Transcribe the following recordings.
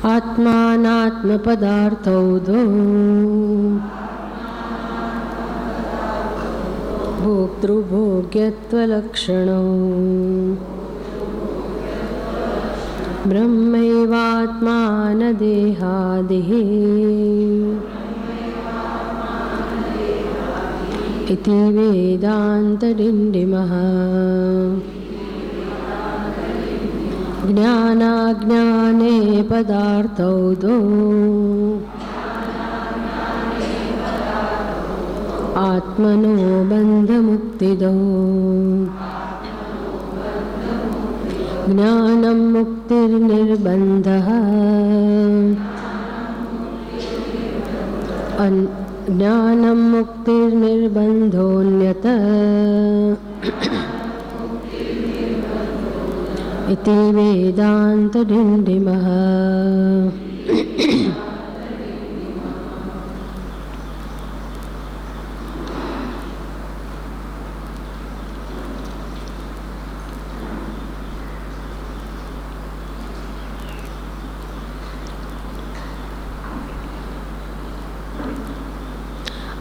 आत्मानात्मपदार्थौ द्वौ भोक्तृभोग्यत्वलक्षणौ ब्रह्मैवात्मा न देहादिः इति वेदान्तडिण्डिमः। ज्ञानाज्ञाने पदार्थौ द्वौ आत्मनो बन्धमुक्तिदौ ज्ञानं मुक्तिर्निर्बन्धः ज्ञानं मुक्तिर्निर्बन्धोऽन्यत् इति वेदान्तडिण्डिमः।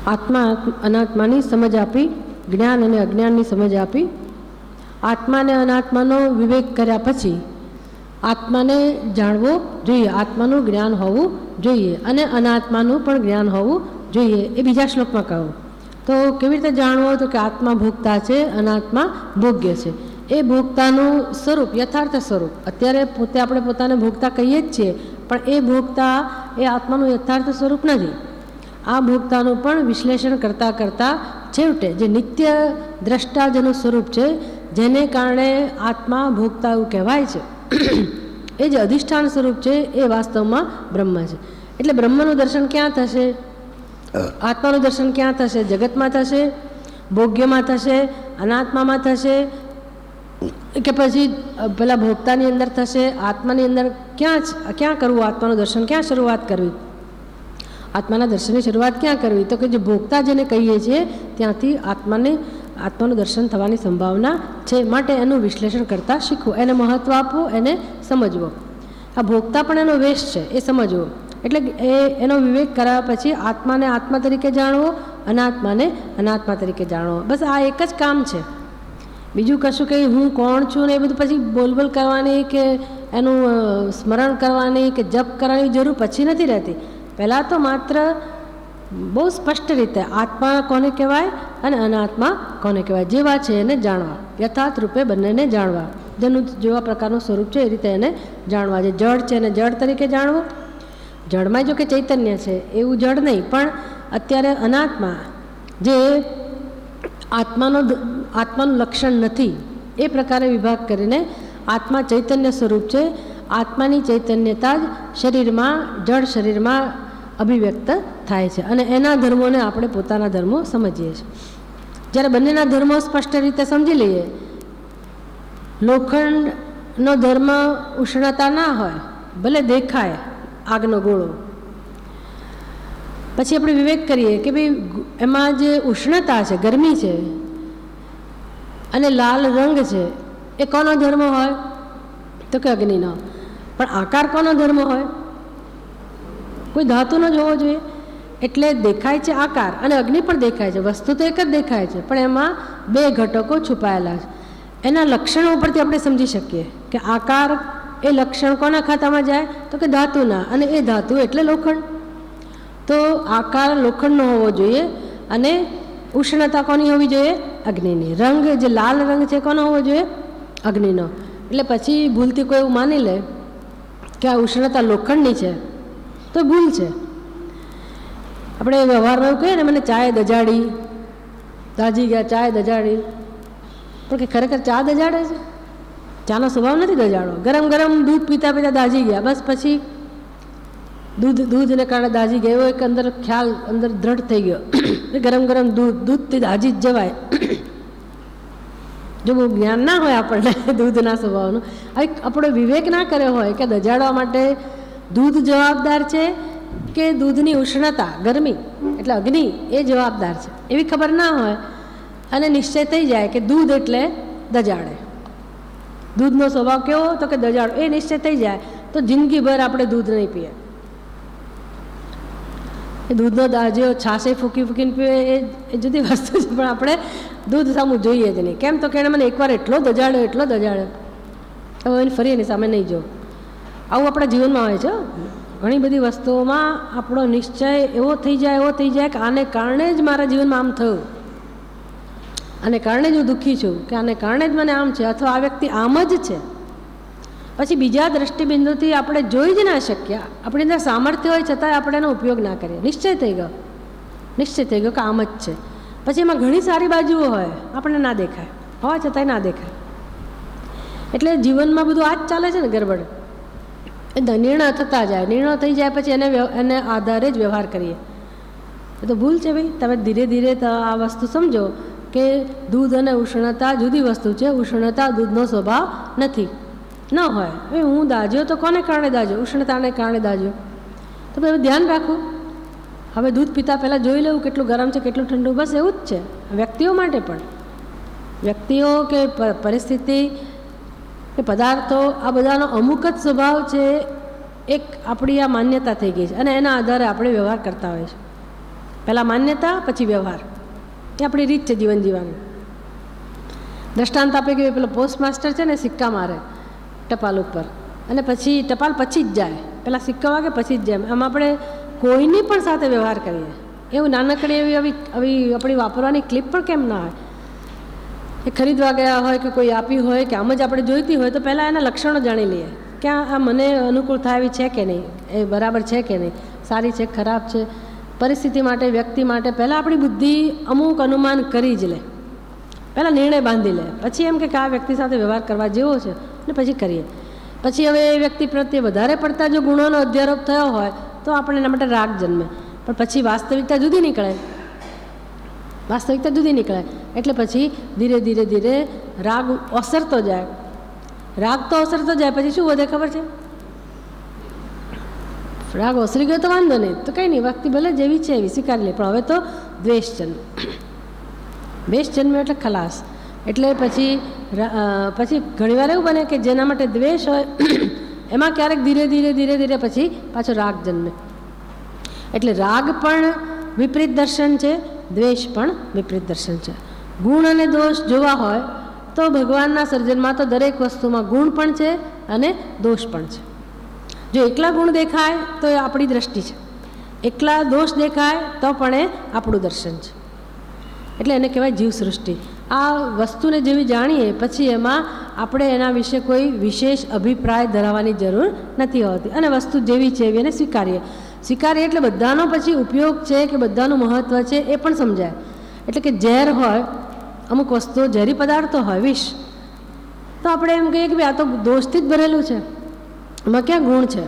आत्मा अनात्मानी समज आपी, ज्ञान અને અજ્ઞાનની સમજ આપી, આત્માને અનાત્માનો વિવેક કર્યા પછી આત્માને જાણવો જોઈએ, આત્માનું જ્ઞાન હોવું જોઈએ અને અનાત્માનું પણ જ્ઞાન હોવું જોઈએ. એ બીજા શ્લોકમાં કહ્યું. તો કેવી રીતે જાણવો? તો કે આત્મા ભોગતા છે, અનાત્મા ભોગ્ય છે. એ ભોગતાનું સ્વરૂપ, યથાર્થ સ્વરૂપ, અત્યારે પોતે આપણે પોતાને ભોગતા કહીએ જ છીએ, પણ એ ભોગતા એ આત્માનું યથાર્થ સ્વરૂપ નથી. આ ભોગતાનું પણ વિશ્લેષણ કરતાં કરતાં છેવટે જે નિત્ય દ્રષ્ટા જેનું સ્વરૂપ છે, જેને કારણે આત્મા ભોગતા એવું કહેવાય છે, એ જે અધિષ્ઠાન સ્વરૂપ છે એ વાસ્તવમાં બ્રહ્મ છે. એટલે બ્રહ્મનું દર્શન ક્યાં થશે? આત્માનું દર્શન ક્યાં થશે? જગતમાં થશે, ભોગ્યમાં થશે, અનાત્મામાં થશે, કે પછી પેલા ભોગતાની અંદર થશે? આત્માની અંદર ક્યાં કરવું આત્માનું દર્શન? ક્યાં શરૂઆત કરવી આત્માના દર્શનની શરૂઆત ક્યાં કરવી? તો કે જે ભોગતા જેને કહીએ છીએ ત્યાંથી આત્માનું દર્શન થવાની સંભાવના છે. માટે એનું વિશ્લેષણ કરતાં શીખવું, એને મહત્ત્વ આપવું, એને સમજવો. આ ભોગતા પણ એનો વેશ છે એ સમજવો. એટલે એનો વિવેક કરાવ્યા પછી આત્માને આત્મા તરીકે જાણવો, અનાત્માને અનાત્મા તરીકે જાણવો. બસ આ એક જ કામ છે. બીજું કશું કંઈ હું કોણ છું ને એ બધું પછી બોલબોલ કરવાની કે એનું સ્મરણ કરવાની કે જપ કરવાની જરૂર પછી નથી રહેતી. પહેલાં તો માત્ર બહુ સ્પષ્ટ રીતે આત્મા કોને કહેવાય અને અનાત્મા કોને કહેવાય જેવા છે એને જાણવા, યથાર્થ રૂપે બંનેને જાણવા, જેનું જેવા પ્રકારનું સ્વરૂપ છે એ રીતે એને જાણવા. જે જળ છે એને જળ તરીકે જાણવું. જળમાં જો કે ચૈતન્ય છે એવું જળ નહીં, પણ અત્યારે અનાત્મા જે આત્માનું લક્ષણ નથી એ પ્રકારે વિભાગ કરીને આત્મા ચૈતન્ય સ્વરૂપ છે. આત્માની ચૈતન્યતા જ શરીરમાં, જળ શરીરમાં અભિવ્યક્ત થાય છે અને એના ધર્મોને આપણે પોતાના ધર્મો સમજીએ છીએ. જ્યારે બંનેના ધર્મો સ્પષ્ટ રીતે સમજી લઈએ, લોખંડનો ધર્મ ઉષ્ણતા ના હોય, ભલે દેખાય આગનો ગોળો, પછી આપણે વિવેક કરીએ કે ભાઈ એમાં જે ઉષ્ણતા છે, ગરમી છે અને લાલ રંગ છે, એ કોનો ધર્મ હોય? તો કે અગ્નિનો. પણ આકાર કોનો ધર્મ હોય? કોઈ ધાતુનો જ હોવો જોઈએ. એટલે દેખાય છે આકાર અને અગ્નિ પણ દેખાય છે, વસ્તુ તો એક જ દેખાય છે, પણ એમાં બે ઘટકો છુપાયેલા છે. એના લક્ષણો ઉપરથી આપણે સમજી શકીએ કે આકાર એ લક્ષણ કોના ખાતામાં જાય? તો કે ધાતુના, અને એ ધાતુ એટલે લોખંડ. તો આકાર લોખંડનો હોવો જોઈએ અને ઉષ્ણતા કોની હોવી જોઈએ? અગ્નિની. રંગ જે લાલ રંગ છે કોનો હોવો જોઈએ? અગ્નિનો. એટલે પછી ભૂલથી કોઈ એવું માની લે કે આ ઉષ્ણતા લોખંડની છે તો ભૂલ છે. આપણે વ્યવહારમાં એવું કહીએ ને, મને ચાય દજાડી, દાજી ગયા, ચાય દજાડી, પણ કે ખરેખર ચા દજાડે છે? ચાનો સ્વભાવ નથી દજાડો. ગરમ ગરમ દૂધ પીતા પીતા દાજી ગયા, બસ પછી દૂધને કારણે દાજી ગયા એવો એક અંદર ખ્યાલ અંદર દ્રઢ થઈ ગયો. ગરમ ગરમ દૂધથી દાજી જ જવાય. જો બહુ જ્ઞાન ના હોય આપણને દૂધના સ્વભાવનું, આપણો વિવેક ના કર્યો હોય કે દજાડવા માટે દૂધ જવાબદાર છે કે દૂધની ઉષ્ણતા, ગરમી એટલે અગ્નિ એ જવાબદાર છે, એવી ખબર ના હોય અને નિશ્ચય થઈ જાય કે દૂધ એટલે દજાડે. દૂધનો સ્વભાવ કેવો? તો કે દજાડો. એ નિશ્ચય થઈ જાય તો જિંદગીભર આપણે દૂધ નહીં પીએ. એ દૂધનો દાજો છાશે ફૂંકી ફૂંકીને પીએ એ જુદી વસ્તુ છે, પણ આપણે દૂધ સામું જોઈએ જ નહીં. કેમ તો કે એણે મને એકવાર એટલો દજાડ્યો, હવે એને ફરી એની સામે નહીં જો. આવું આપણા જીવનમાં હોય છે. ઘણી બધી વસ્તુઓમાં આપણો નિશ્ચય એવો થઈ જાય કે આને કારણે જ મારા જીવનમાં આમ થયું, આને કારણે જ હું દુઃખી છું, કે આને કારણે જ મને આમ છે, અથવા આ વ્યક્તિ આમ જ છે. પછી બીજા દ્રષ્ટિબિંદુથી આપણે જોઈ જ ના શક્યા, આપણી અંદર સામર્થ્ય હોય છતાંય આપણે એનો ઉપયોગ ના કરીએ. નિશ્ચય થઈ ગયો કે આમ જ છે. પછી એમાં ઘણી સારી બાજુઓ હોય, આપણને ના દેખાય, હોવા છતાંય ના દેખાય. એટલે જીવનમાં બધું આ જ ચાલે છે ને, ગરબડ. એ નિર્ણય થતા જાય, નિર્ણય થઈ જાય પછી એને આધારે જ વ્યવહાર કરીએ. એ તો ભૂલ છે ભાઈ. તમે ધીરે ધીરે આ વસ્તુ સમજો કે દૂધ અને ઉષ્ણતા જુદી વસ્તુ છે. ઉષ્ણતા દૂધનો સ્વભાવ નથી, ન હોય. હવે હું દાજ્યો તો કોને કારણે દાજ્યો? ઉષ્ણતાને કારણે દાજ્યો. તો હવે ધ્યાન રાખવું. હવે દૂધ પીતા પહેલાં જોઈ લેવું કેટલું ગરમ છે, કેટલું ઠંડુ. બસ એવું જ છે વ્યક્તિઓ માટે પણ. વ્યક્તિઓ કે પરિસ્થિતિ કે પદાર્થો, આ બધાનો અમુક જ સ્વભાવ છે. એક આપણી આ માન્યતા થઈ ગઈ છે અને એના આધારે આપણે વ્યવહાર કરતા હોઈએ છીએ. પહેલાં માન્યતા, પછી વ્યવહાર. એ આપણી રીત છે જીવન જીવવાની. દ્રષ્ટાંત આપે કે પેલો પોસ્ટ માસ્ટર છે ને, સિક્કા મારે ટપાલ ઉપર અને પછી ટપાલ પછી જ જાય. પહેલાં સિક્કા વાગે પછી જ જાય. આમ આપણે કોઈની પણ સાથે વ્યવહાર કરીએ, એવું નાનકડી એવી આપણી વાપરવાની ક્લિપ પણ કેમ ના હોય. એ ખરીદવા ગયા હોય કે કોઈ આપી હોય કે આમ જ આપણે જોઈતી હોય તો પહેલાં એના લક્ષણો જાણી લઈએ કે આ મને અનુકૂળ થાય એવી છે કે નહીં, એ બરાબર છે કે નહીં, સારી છે ખરાબ છે. પરિસ્થિતિ માટે, વ્યક્તિ માટે પહેલાં આપણી બુદ્ધિ અમુક અનુમાન કરી જ લે, પહેલાં નિર્ણય બાંધી લે, પછી એમ કે આ વ્યક્તિ સાથે વ્યવહાર કરવા જેવો છે ને પછી કરીએ. પછી હવે એ વ્યક્તિ પ્રત્યે વધારે પડતા જો ગુણોનો અધ્યારોપ થયો હોય તો આપણે એના માટે રાગ જન્મે. પણ પછી વાસ્તવિકતા જુદી નીકળે, એટલે પછી ધીરે ધીરે રાગ ઓસરતો જાય. રાગ તો ઓસરતો જાય, પછી શું વધે ખબર છે? રાગ ઓસરી ગયો તો વાંધો નહીં, તો કંઈ નહીં, વ્યક્તિ ભલે જેવી છે એવી સ્વીકારી લે. પણ હવે તો દ્વેષ જન્મ્યો એટલે ખલાસ. એટલે પછી ઘણીવાર એવું બને કે જેના માટે દ્વેષ હોય એમાં ક્યારેક ધીરે પછી પાછો રાગ જન્મે. એટલે રાગ પણ વિપરીત દર્શન છે, દ્વેષ પણ વિપરીત દર્શન છે. ગુણ અને દોષ જોવા હોય તો ભગવાનના સર્જનમાં તો દરેક વસ્તુમાં ગુણ પણ છે અને દોષ પણ છે. જો એકલા ગુણ દેખાય તો એ આપણી દ્રષ્ટિ છે, એકલા દોષ દેખાય તો પણ એ આપણું દર્શન છે. એટલે એને કહેવાય જીવસૃષ્ટિ. આ વસ્તુને જેવી જાણીએ પછી એમાં આપણે એના વિશે કોઈ વિશેષ અભિપ્રાય ધરાવવાની જરૂર નથી હોતી અને વસ્તુ જેવી છે એવી એને સ્વીકારીએ એટલે બધાનો પછી ઉપયોગ છે કે બધાનું મહત્ત્વ છે એ પણ સમજાય. એટલે કે ઝેર હોય, અમુક વસ્તુઓ ઝેરી પદાર્થો હોય, વિષ, તો આપણે એમ કહીએ કે ભાઈ આ તો દોષથી જ ભરેલું છે, એમાં ક્યાં ગુણ છે,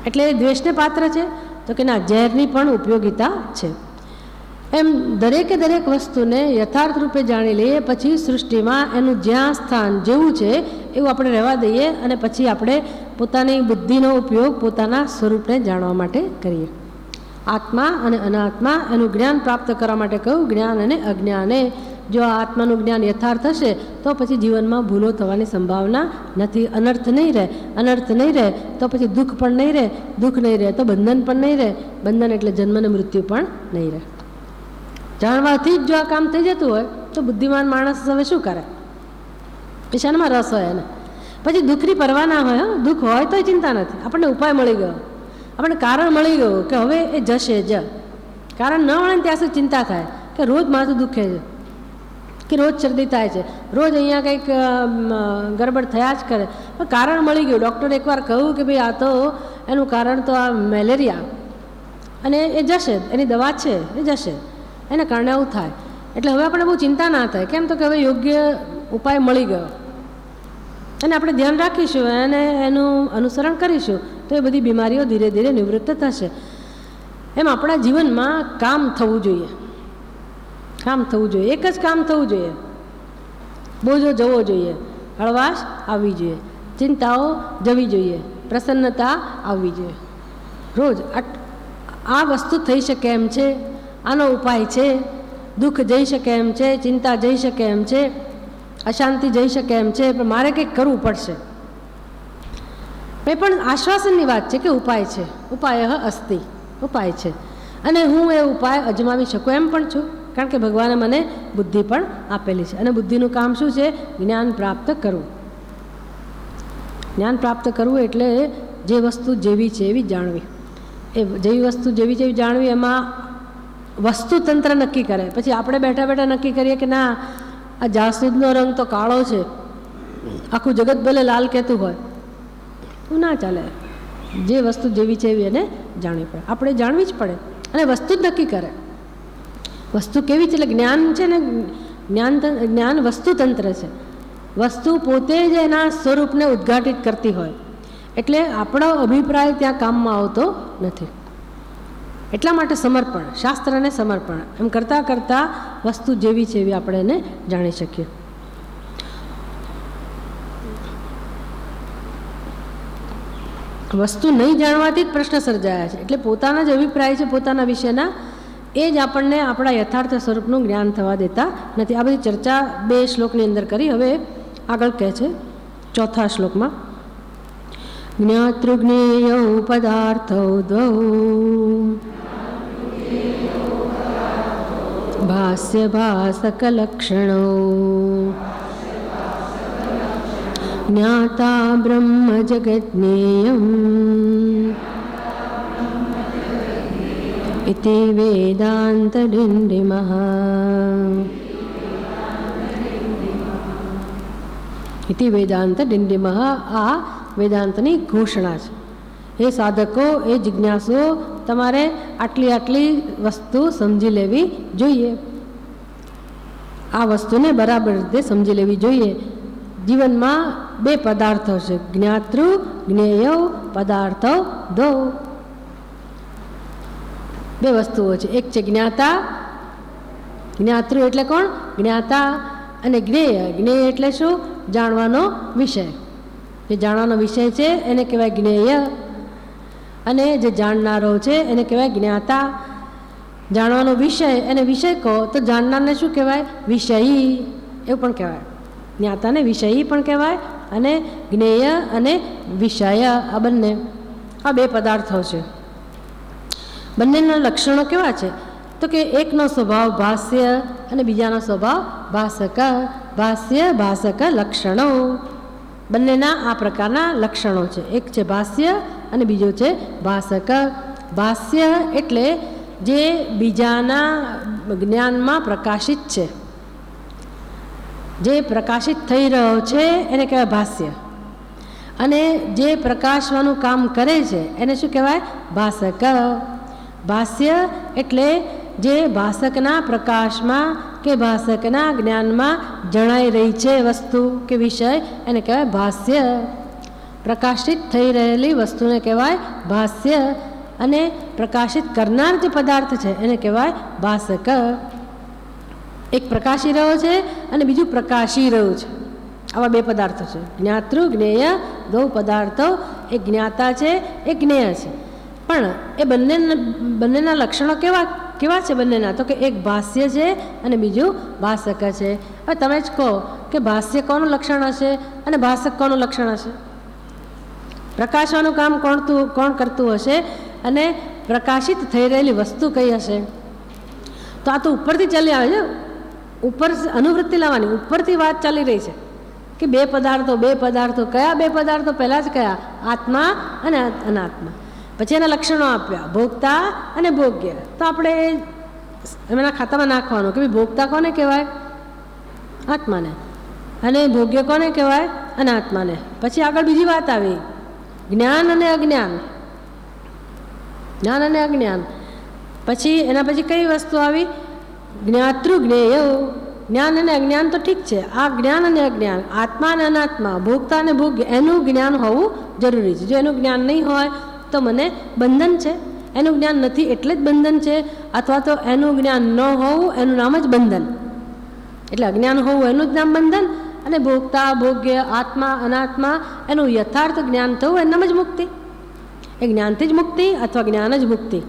એટલે એ દ્વેષને પાત્ર છે. તો કે ના, ઝેરની પણ ઉપયોગિતા છે. એમ દરેક વસ્તુને યથાર્થ રૂપે જાણી લઈએ પછી સૃષ્ટિમાં એનું જ્યાં સ્થાન જેવું છે એવું આપણે રહેવા દઈએ અને પછી આપણે પોતાની બુદ્ધિનો ઉપયોગ પોતાના સ્વરૂપને જાણવા માટે કરીએ. આત્મા અને અનાત્મા એનું જ્ઞાન પ્રાપ્ત કરવા માટે કહ્યું, જ્ઞાન અને અજ્ઞાને. જો આ આત્માનું જ્ઞાન યથાર્થ હશે તો પછી જીવનમાં ભૂલો થવાની સંભાવના નથી. અનર્થ નહીં રહે તો પછી દુઃખ પણ નહીં રહે, દુઃખ નહીં રહે તો બંધન પણ નહીં રહે, બંધન એટલે જન્મ અને મૃત્યુ પણ નહીં રહે. જાણવાથી જ જો આ કામ થઈ જતું હોય તો બુદ્ધિમાન માણસ હવે શું કરે? પૈસામાં રસ હોય એને, પછી દુઃખની પરવા ના હોય. દુઃખ હોય તોય ચિંતા નથી, આપણને ઉપાય મળી ગયો, આપણને કારણ મળી ગયું કે હવે એ જશે જ. કારણ ન મળે ને ત્યાં સુધી ચિંતા થાય કે રોજ માથું દુખે છે, કે રોજ શરદી થાય છે, રોજ અહીંયા કંઈક ગરબડ થયા જ કરે. પણ કારણ મળી ગયું. ડૉક્ટરે એકવાર કહ્યું કે ભાઈ આ તો એનું કારણ તો આ મેલેરિયા, અને એ જશે, એની દવા છે એ જશે, એના કારણે આવું થાય. એટલે હવે આપણે બહુ ચિંતા ના થાય. કેમ તો કે હવે યોગ્ય ઉપાય મળી ગયો અને આપણે ધ્યાન રાખીશું અને એનું અનુસરણ કરીશું તો એ બધી બીમારીઓ ધીરે ધીરે નિવૃત્ત થશે. એમ આપણા જીવનમાં કામ થવું જોઈએ, એક જ કામ થવું જોઈએ. બોજો જવો જોઈએ, હળવાશ આવવી જોઈએ, ચિંતાઓ જવી જોઈએ, પ્રસન્નતા આવવી જોઈએ. રોજ આ વસ્તુ થઈ શકે એમ છે, આનો ઉપાય છે, દુઃખ જઈ શકે એમ છે, ચિંતા જઈ શકે એમ છે, અશાંતિ જઈ શકે એમ છે, પણ મારે કંઈક કરવું પડશે. એ પણ આશ્વાસનની વાત છે કે ઉપાય છે, ઉપાય અસ્તિ, ઉપાય છે, અને હું એ ઉપાય અજમાવી શકું એમ પણ છું, કારણ કે ભગવાને મને બુદ્ધિ પણ આપેલી છે. અને બુદ્ધિનું કામ શું છે? જ્ઞાન પ્રાપ્ત કરવું. જ્ઞાન પ્રાપ્ત કરવું એટલે જે વસ્તુ જેવી છે એવી જાણવી. એ જેવી વસ્તુ જેવી જેવી જાણવી, એમાં વસ્તુતંત્ર નક્કી કરે. પછી આપણે બેઠા બેઠા નક્કી કરીએ કે ના, આ જાસૂદનો રંગ તો કાળો છે, આખું જગત ભલે લાલ કહેતું હોય, એવું ના ચાલે. જે વસ્તુ જેવી છે એવી એને જાણવી પડે, આપણે જાણવી જ પડે. અને વસ્તુ જ નક્કી કરે વસ્તુ કેવી છે. એટલે જ્ઞાન છે ને, જ્ઞાન વસ્તુતંત્ર છે. વસ્તુ પોતે જ એના સ્વરૂપને ઉદ્ઘાટિત કરતી હોય, એટલે આપણો અભિપ્રાય ત્યાં કામમાં આવતો નથી. એટલા માટે સમર્પણ, શાસ્ત્રને સમર્પણ એમ કરતાં કરતાં વસ્તુ જેવી છે એવી આપણે એને જાણી શકીએ. વસ્તુ નહીં જાણવાથી જ પ્રશ્ન સર્જાયા છે. એટલે પોતાના જ અભિપ્રાય છે પોતાના વિશેના, એ જ આપણને આપણા યથાર્થ સ્વરૂપનું જ્ઞાન થવા દેતા નથી. આ બધી ચર્ચા 2 શ્લોકની અંદર કરી. હવે આગળ કહે છે 4થા શ્લોકમાં, જ્ઞાતૃજ્ઞેયૌ પદાર્થૌ દ્વૌ ભાસ્ય ભાસક લક્ષણો જ્ઞાતા બ્રહ્મ જગજ્ઞેયમ ઇતિ વેદાંત ડિંડિમઃ. ઇતિ વેદાંત ડિંડિમઃ, આ વેદાંતની ઘોષણા છે. એ સાધકો, એ જિજ્ઞાસુઓ, તમારે આટલી આટલી વસ્તુ સમજી લેવી જોઈએ. આ વસ્તુને બરાબર રીતે સમજી લેવી જોઈએ. જીવનમાં 2 પદાર્થો છે, જ્ઞાતૃ જ્ઞેય પદાર્થો દો. 2 વસ્તુઓ છે. એક છે જ્ઞાતા, જ્ઞાતૃ એટલે કોણ? જ્ઞાતા. અને જ્ઞેય, જ્ઞેય એટલે શું? જાણવાનો વિષય. જે જાણવાનો વિષય છે એને કહેવાય જ્ઞેય, અને જે જાણનારો છે એને કહેવાય જ્ઞાતા. જાણવાનો વિષય, એને વિષય કહો તો જાણનારને શું કહેવાય? વિષયી એવું પણ કહેવાય. જ્ઞાતાને વિષયી પણ કહેવાય, અને જ્ઞેય અને વિષય, આ બંને, આ 2 પદાર્થો છે. બંનેના લક્ષણો કેવા છે? તો કે એકનો સ્વભાવ ભાષ્ય અને બીજાનો સ્વભાવ ભાસક. ભાષ્ય ભાસક લક્ષણો, બંનેના આ પ્રકારના લક્ષણો છે. એક છે ભાષ્ય અને બીજો છે ભાસક. ભાષ્ય એટલે જે બીજાના જ્ઞાનમાં પ્રકાશિત છે, જે પ્રકાશિત થઈ રહ્યો છે એને કહેવાય ભાષ્ય. અને જે પ્રકાશવાનું કામ કરે છે એને શું કહેવાય? ભાસક. ભાષ્ય એટલે જે ભાસકના પ્રકાશમાં કે ભાસકના જ્ઞાનમાં જણાઈ રહી છે વસ્તુ કે વિષય, એને કહેવાય ભાષ્ય. પ્રકાશિત થઈ રહેલી વસ્તુને કહેવાય ભાષ્ય, અને પ્રકાશિત કરનાર જે પદાર્થ છે એને કહેવાય ભાસક. એક પ્રકાશી રહ્યો છે અને બીજું પ્રકાશી રહ્યું છે. આવા 2 પદાર્થો છે, જ્ઞાતૃ જ્ઞેય 2 પદાર્થો. એક જ્ઞાતા છે, એક જ્ઞેય છે. પણ એ બંનેના લક્ષણો કેવા છે બંનેના? તો કે એક ભાષ્ય છે અને બીજું ભાસક છે. હવે તમે જ કહો કે ભાષ્ય કોનું લક્ષણ હશે અને ભાસક કોનું લક્ષણ હશે? પ્રકાશવાનું કામ કોણ કરતું હશે અને પ્રકાશિત થઈ રહેલી વસ્તુ કઈ હશે? તો આ તો ઉપરથી ચાલી આવે છે, ઉપર અનુવૃત્તિ લાવવાની, ઉપરથી વાત ચાલી રહી છે કે 2 પદાર્થો. કયા 2 પદાર્થો? પહેલા જ કયા? આત્મા અને અનાત્મા. પછી એના લક્ષણો આપ્યા, ભોગતા અને ભોગ્ય. તો આપણે એમના ખાતામાં નાખવાનું કે ભાઈ ભોગતા કોને કહેવાય? આત્માને. અને ભોગ્ય કોને કહેવાય? અનાત્માને. પછી આગળ બીજી વાત આવી, જ્ઞાન અને અજ્ઞાન. જ્ઞાન અને અજ્ઞાન. પછી એના પછી કઈ વસ્તુ આવી? જ્ઞાતૃ જ્ઞેય. જ્ઞાન અને અજ્ઞાન તો ઠીક છે, આ જ્ઞાન અને અજ્ઞાન, આત્મા અને અનાત્મા, ભોગતા અને ભોગ્ય, એનું જ્ઞાન હોવું જરૂરી છે. જો એનું જ્ઞાન નહીં હોય તો મને બંધન છે. એનું જ્ઞાન નથી એટલે જ બંધન છે, અથવા તો એનું જ્ઞાન ન હોવું એનું નામ જ બંધન. એટલે અજ્ઞાન હોવું એનું જ નામ બંધન, અને ભોગતા ભોગ્ય આત્મા અનાત્મા એનું યથાર્થ જ્ઞાન થવું એનું નામ જ મુક્તિ. એ જ્ઞાનથી જ મુક્તિ અથવા જ્ઞાન જ મુક્તિ.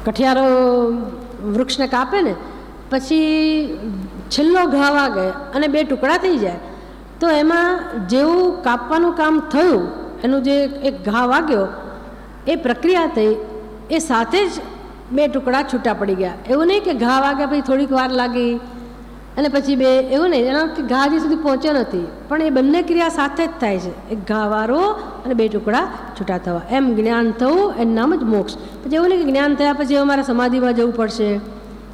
કઠિયારો વૃક્ષને કાપે ને પછી છેલ્લો ઘા વાગે અને 2 ટુકડા થઈ જાય, તો એમાં જેવું કાપવાનું કામ થયું, એનું જે એક ઘા વાગ્યો, એ પ્રક્રિયા થઈ, એ સાથે જ 2 ટુકડા છૂટા પડી ગયા. એવું નહીં કે ઘા વાગ્યા પછી થોડીક વાર લાગી અને પછી 2, એવું નહીં. એનો ઘા હજી સુધી પહોંચ્યો નથી, પણ એ બંને ક્રિયા સાથે જ થાય છે. એક ઘા વારો અને 2 ટુકડા છૂટા થવા, એમ જ્ઞાન થવું એનું નામ જ મોક્ષ. પછી એવું નહીં કે જ્ઞાન થયા પછી હવે મારે સમાધિમાં જવું પડશે,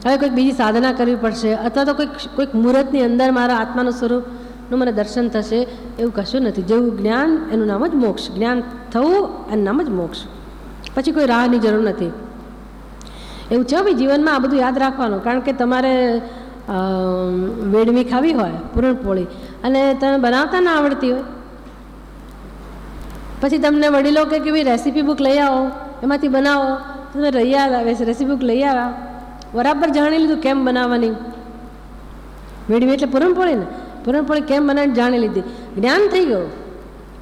હવે કોઈક બીજી સાધના કરવી પડશે, અથવા તો કોઈક મુહૂર્તની અંદર મારા આત્માનું સ્વરૂપનું મને દર્શન થશે, એવું કશું નથી. જેવું જ્ઞાન એનું નામ જ મોક્ષ. જ્ઞાન થવું એનું નામ જ મોક્ષ. પછી કોઈ રાહની જરૂર નથી. એવું છે ભાઈ, જીવનમાં આ બધું યાદ રાખવાનું. કારણ કે તમારે વેડમી ખાવી હોય, પૂરણપોળી, અને તમે બનાવતા ના આવડતી હોય, પછી તમને વડીલો કે ભાઈ રેસીપી બુક લઈ આવો, એમાંથી બનાવો. તમે રેસીપી બુક લઈ આવ્યા, બરાબર જાણી લીધું કેમ બનાવવાની. વેડમી એટલે પૂરણપોળી ને, પૂરણપોળી કેમ બનાવીને જાણી લીધી, જ્ઞાન થઈ ગયું.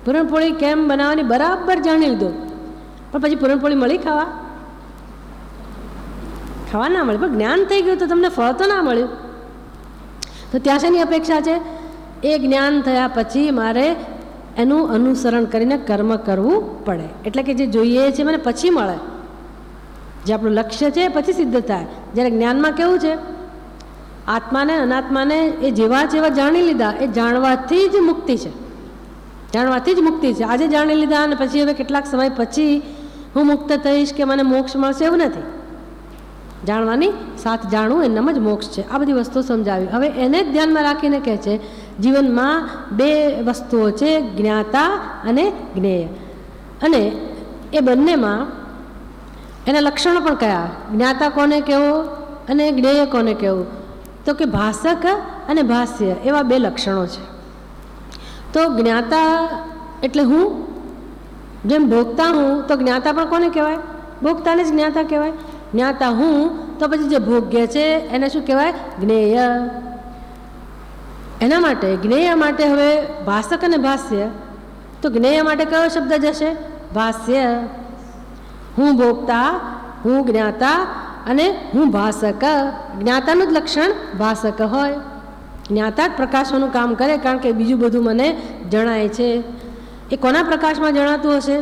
પૂરણપોળી કેમ બનાવવાની બરાબર જાણી લીધું, પણ પછી પૂરણપોળી મળી ખાવા ના મળે. પણ જ્ઞાન થઈ ગયું તો તમને ફળ તો ના મળ્યું. તો ત્યાં શેની અપેક્ષા છે? એ જ્ઞાન થયા પછી મારે એનું અનુસરણ કરીને કર્મ કરવું પડે. એટલે કે જે જોઈએ છે મને પછી મળે, જે આપણું લક્ષ્ય છે પછી સિદ્ધ થાય. જ્યારે જ્ઞાનમાં કેવું છે, આત્માને અનાત્માને એ જેવા જેવા જાણી લીધા, એ જાણવાથી જ મુક્તિ છે. જાણવાથી જ મુક્તિ છે. આજે જાણી લીધા અને પછી હવે કેટલાક સમય પછી હું મુક્ત થઈશ કે મને મોક્ષ મળશે, એવું નથી. જાણવાની સાથ જાણવું એનામ જ મોક્ષ છે. આ બધી વસ્તુઓ સમજાવી. હવે એને જ ધ્યાનમાં રાખીને કહે છે જીવનમાં 2 વસ્તુઓ છે, જ્ઞાતા અને જ્ઞેય. અને એ બંનેમાં એના લક્ષણો પણ કયા, જ્ઞાતા કોને કહેવો અને જ્ઞેય કોને કહેવું? તો કે ભાષક અને ભાષ્ય, એવા 2 લક્ષણો છે. તો જ્ઞાતા એટલે હું, જેમ ભોગતા હું, તો જ્ઞાતા પણ કોને કહેવાય? ભોગતાને જ જ્ઞાતા કહેવાય. જ્ઞાતા હું, તો પછી જે ભોગ્ય છે એને શું કહેવાય? જ્ઞેય. એના માટે જ્ઞેય માટે હવે ભાષક અને ભાષ્ય, તો જ્ઞેય માટે કયો શબ્દ જશે? ભાષ્ય. હું ભોગતા, હું જ્ઞાતા અને હું ભાષક. જ્ઞાતાનું જ લક્ષણ ભાષક હોય. જ્ઞાતા જ પ્રકાશવાનું કામ કરે, કારણ કે બીજું બધું મને જણાય છે. એ કોના પ્રકાશમાં જણાતું હશે?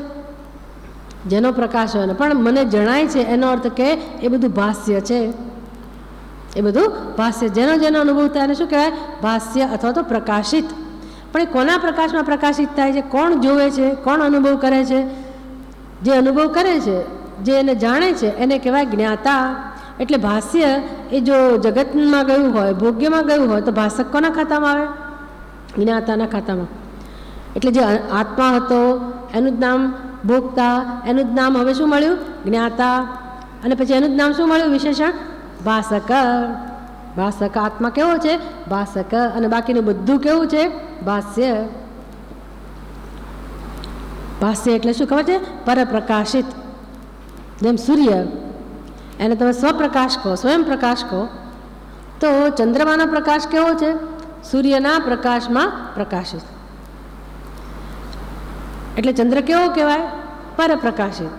જેનો પ્રકાશ હોય ને, પણ મને જણાય છે એનો અર્થ કે એ બધું ભાષ્ય છે. એ બધું ભાષ્ય, જેનો અનુભવ થાય એને શું કહેવાય? ભાષ્ય અથવા તો પ્રકાશિત. પણ એ કોના પ્રકાશમાં પ્રકાશિત થાય છે? કોણ જોવે છે? કોણ અનુભવ કરે છે? જે અનુભવ કરે છે, જે એને જાણે છે, એને કહેવાય જ્ઞાતા. એટલે ભાષ્ય એ જો જગતમાં ગયું હોય, ભોગ્યમાં ગયું હોય, તો ભાષક કોના ખાતામાં આવે? જ્ઞાતાના ખાતામાં. એટલે જે આત્મા હતો એનું જ નામ ભોગતા, એનું જ નામ હવે શું મળ્યું? જ્ઞાતા. અને પછી એનું જ નામ શું મળ્યું? વિશેષણ ભાષક. ભાષક આત્મા કેવો છે? ભાષક. અને બાકીનું બધું કેવું છે? ભાષ્ય. ભાષ્ય એટલે શું ખબર છે? પરપ્રકાશિત. જેમ સૂર્ય, એને તમે સ્વપ્રકાશ કહો, સ્વયં પ્રકાશ કહો, તો ચંદ્રમાનો પ્રકાશ કેવો છે? સૂર્યના પ્રકાશમાં પ્રકાશિત. એટલે ચંદ્ર કેવો કહેવાય? પરપ્રકાશિત.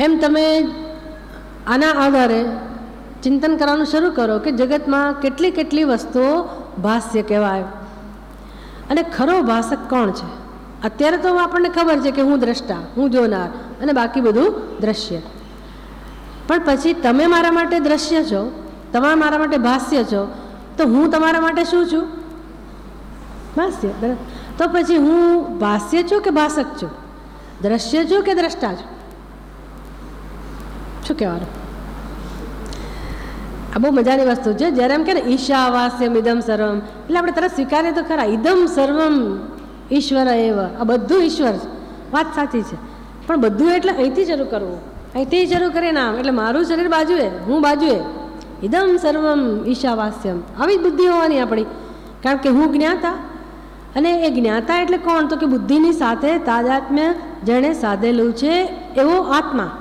એમ તમે આના આધારે ચિંતન કરવાનું શરૂ કરો કે જગતમાં કેટલી વસ્તુઓ ભાષ્ય કહેવાય. અને ખરો ભાષક કોણ છે? અત્યારે તો આપણને ખબર છે કે હું દ્રષ્ટા, હું જોનાર, અને બાકી બધું દ્રશ્ય. પણ પછી તમે મારા માટે દ્રશ્ય છો, તમે મારા માટે ભાષ્ય છો, તો હું તમારા માટે શું છું? ભાષ્ય. તો પછી હું ભાષ્ય છું કે ભાષક છું? દ્રશ્ય છું કે દ્રષ્ટા છું? શું કહેવાનું? આ બહુ મજાની વસ્તુ છે. જ્યારે એમ કે ને ઈશાવાસ્યમ ઇદમ સર્વમ, એટલે આપણે તરત સ્વીકારીએ તો ખરા, ઇદમ સર્વમ ઈશ્વર એવ, આ બધું ઈશ્વર છે. વાત સાચી છે, પણ બધું એટલે અહીંથી શરૂ કરવું. અહીંથી શરૂ કરીએ નામ, એટલે મારું શરીર બાજુએ, હું બાજુએ. ઇદમ સર્વમ ઈશાવાસ્યમ, આવી જ બુદ્ધિ હોવાની આપણી. કારણ કે હું જ્ઞાતા, અને એ જ્ઞાતા એટલે કોણ? તો કે બુદ્ધિની સાથે તાદાત્મ્ય જેણે સાધેલું છે એવો આત્મા.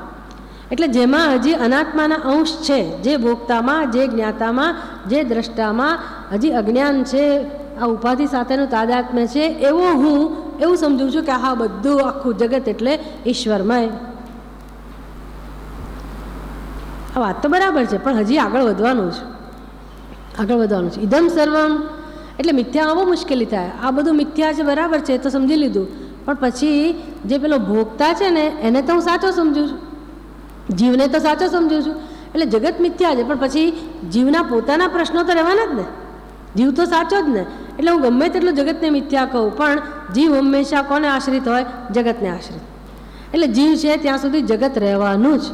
એટલે જેમાં હજી અનાત્માના અંશ છે, જે ભોગતામાં, જે જ્ઞાતામાં, જે દ્રષ્ટામાં હજી અજ્ઞાન છે, આ ઉપાધિ સાથેનું તાદાત્મ્ય છે, એવો હું એવું સમજું છું કે હા બધું આખું જગત એટલે ઈશ્વરમય. આ વાત તો બરાબર છે, પણ હજી આગળ વધવાનું છે. આગળ વધવાનું છે. ઇદમ સર્વમ એટલે મિથ્યામાં બહુ મુશ્કેલી થાય. આ બધું મિથ્યા છે બરાબર છે તો સમજી લીધું, પણ પછી જે પેલો ભોગતા છે ને એને તો હું સાચો સમજું છું, જીવને તો સાચો સમજું છું. એટલે જગત મિથ્યા છે, પણ પછી જીવના પોતાના પ્રશ્નો તો રહેવાના જ ને, જીવ તો સાચો જ ને. એટલે હું ગમે તેટલું જગતને મિથ્યા કહું, પણ જીવ હંમેશા કોને આશ્રિત હોય? જગતને આશ્રિત. એટલે જીવ છે ત્યાં સુધી જગત રહેવાનું જ,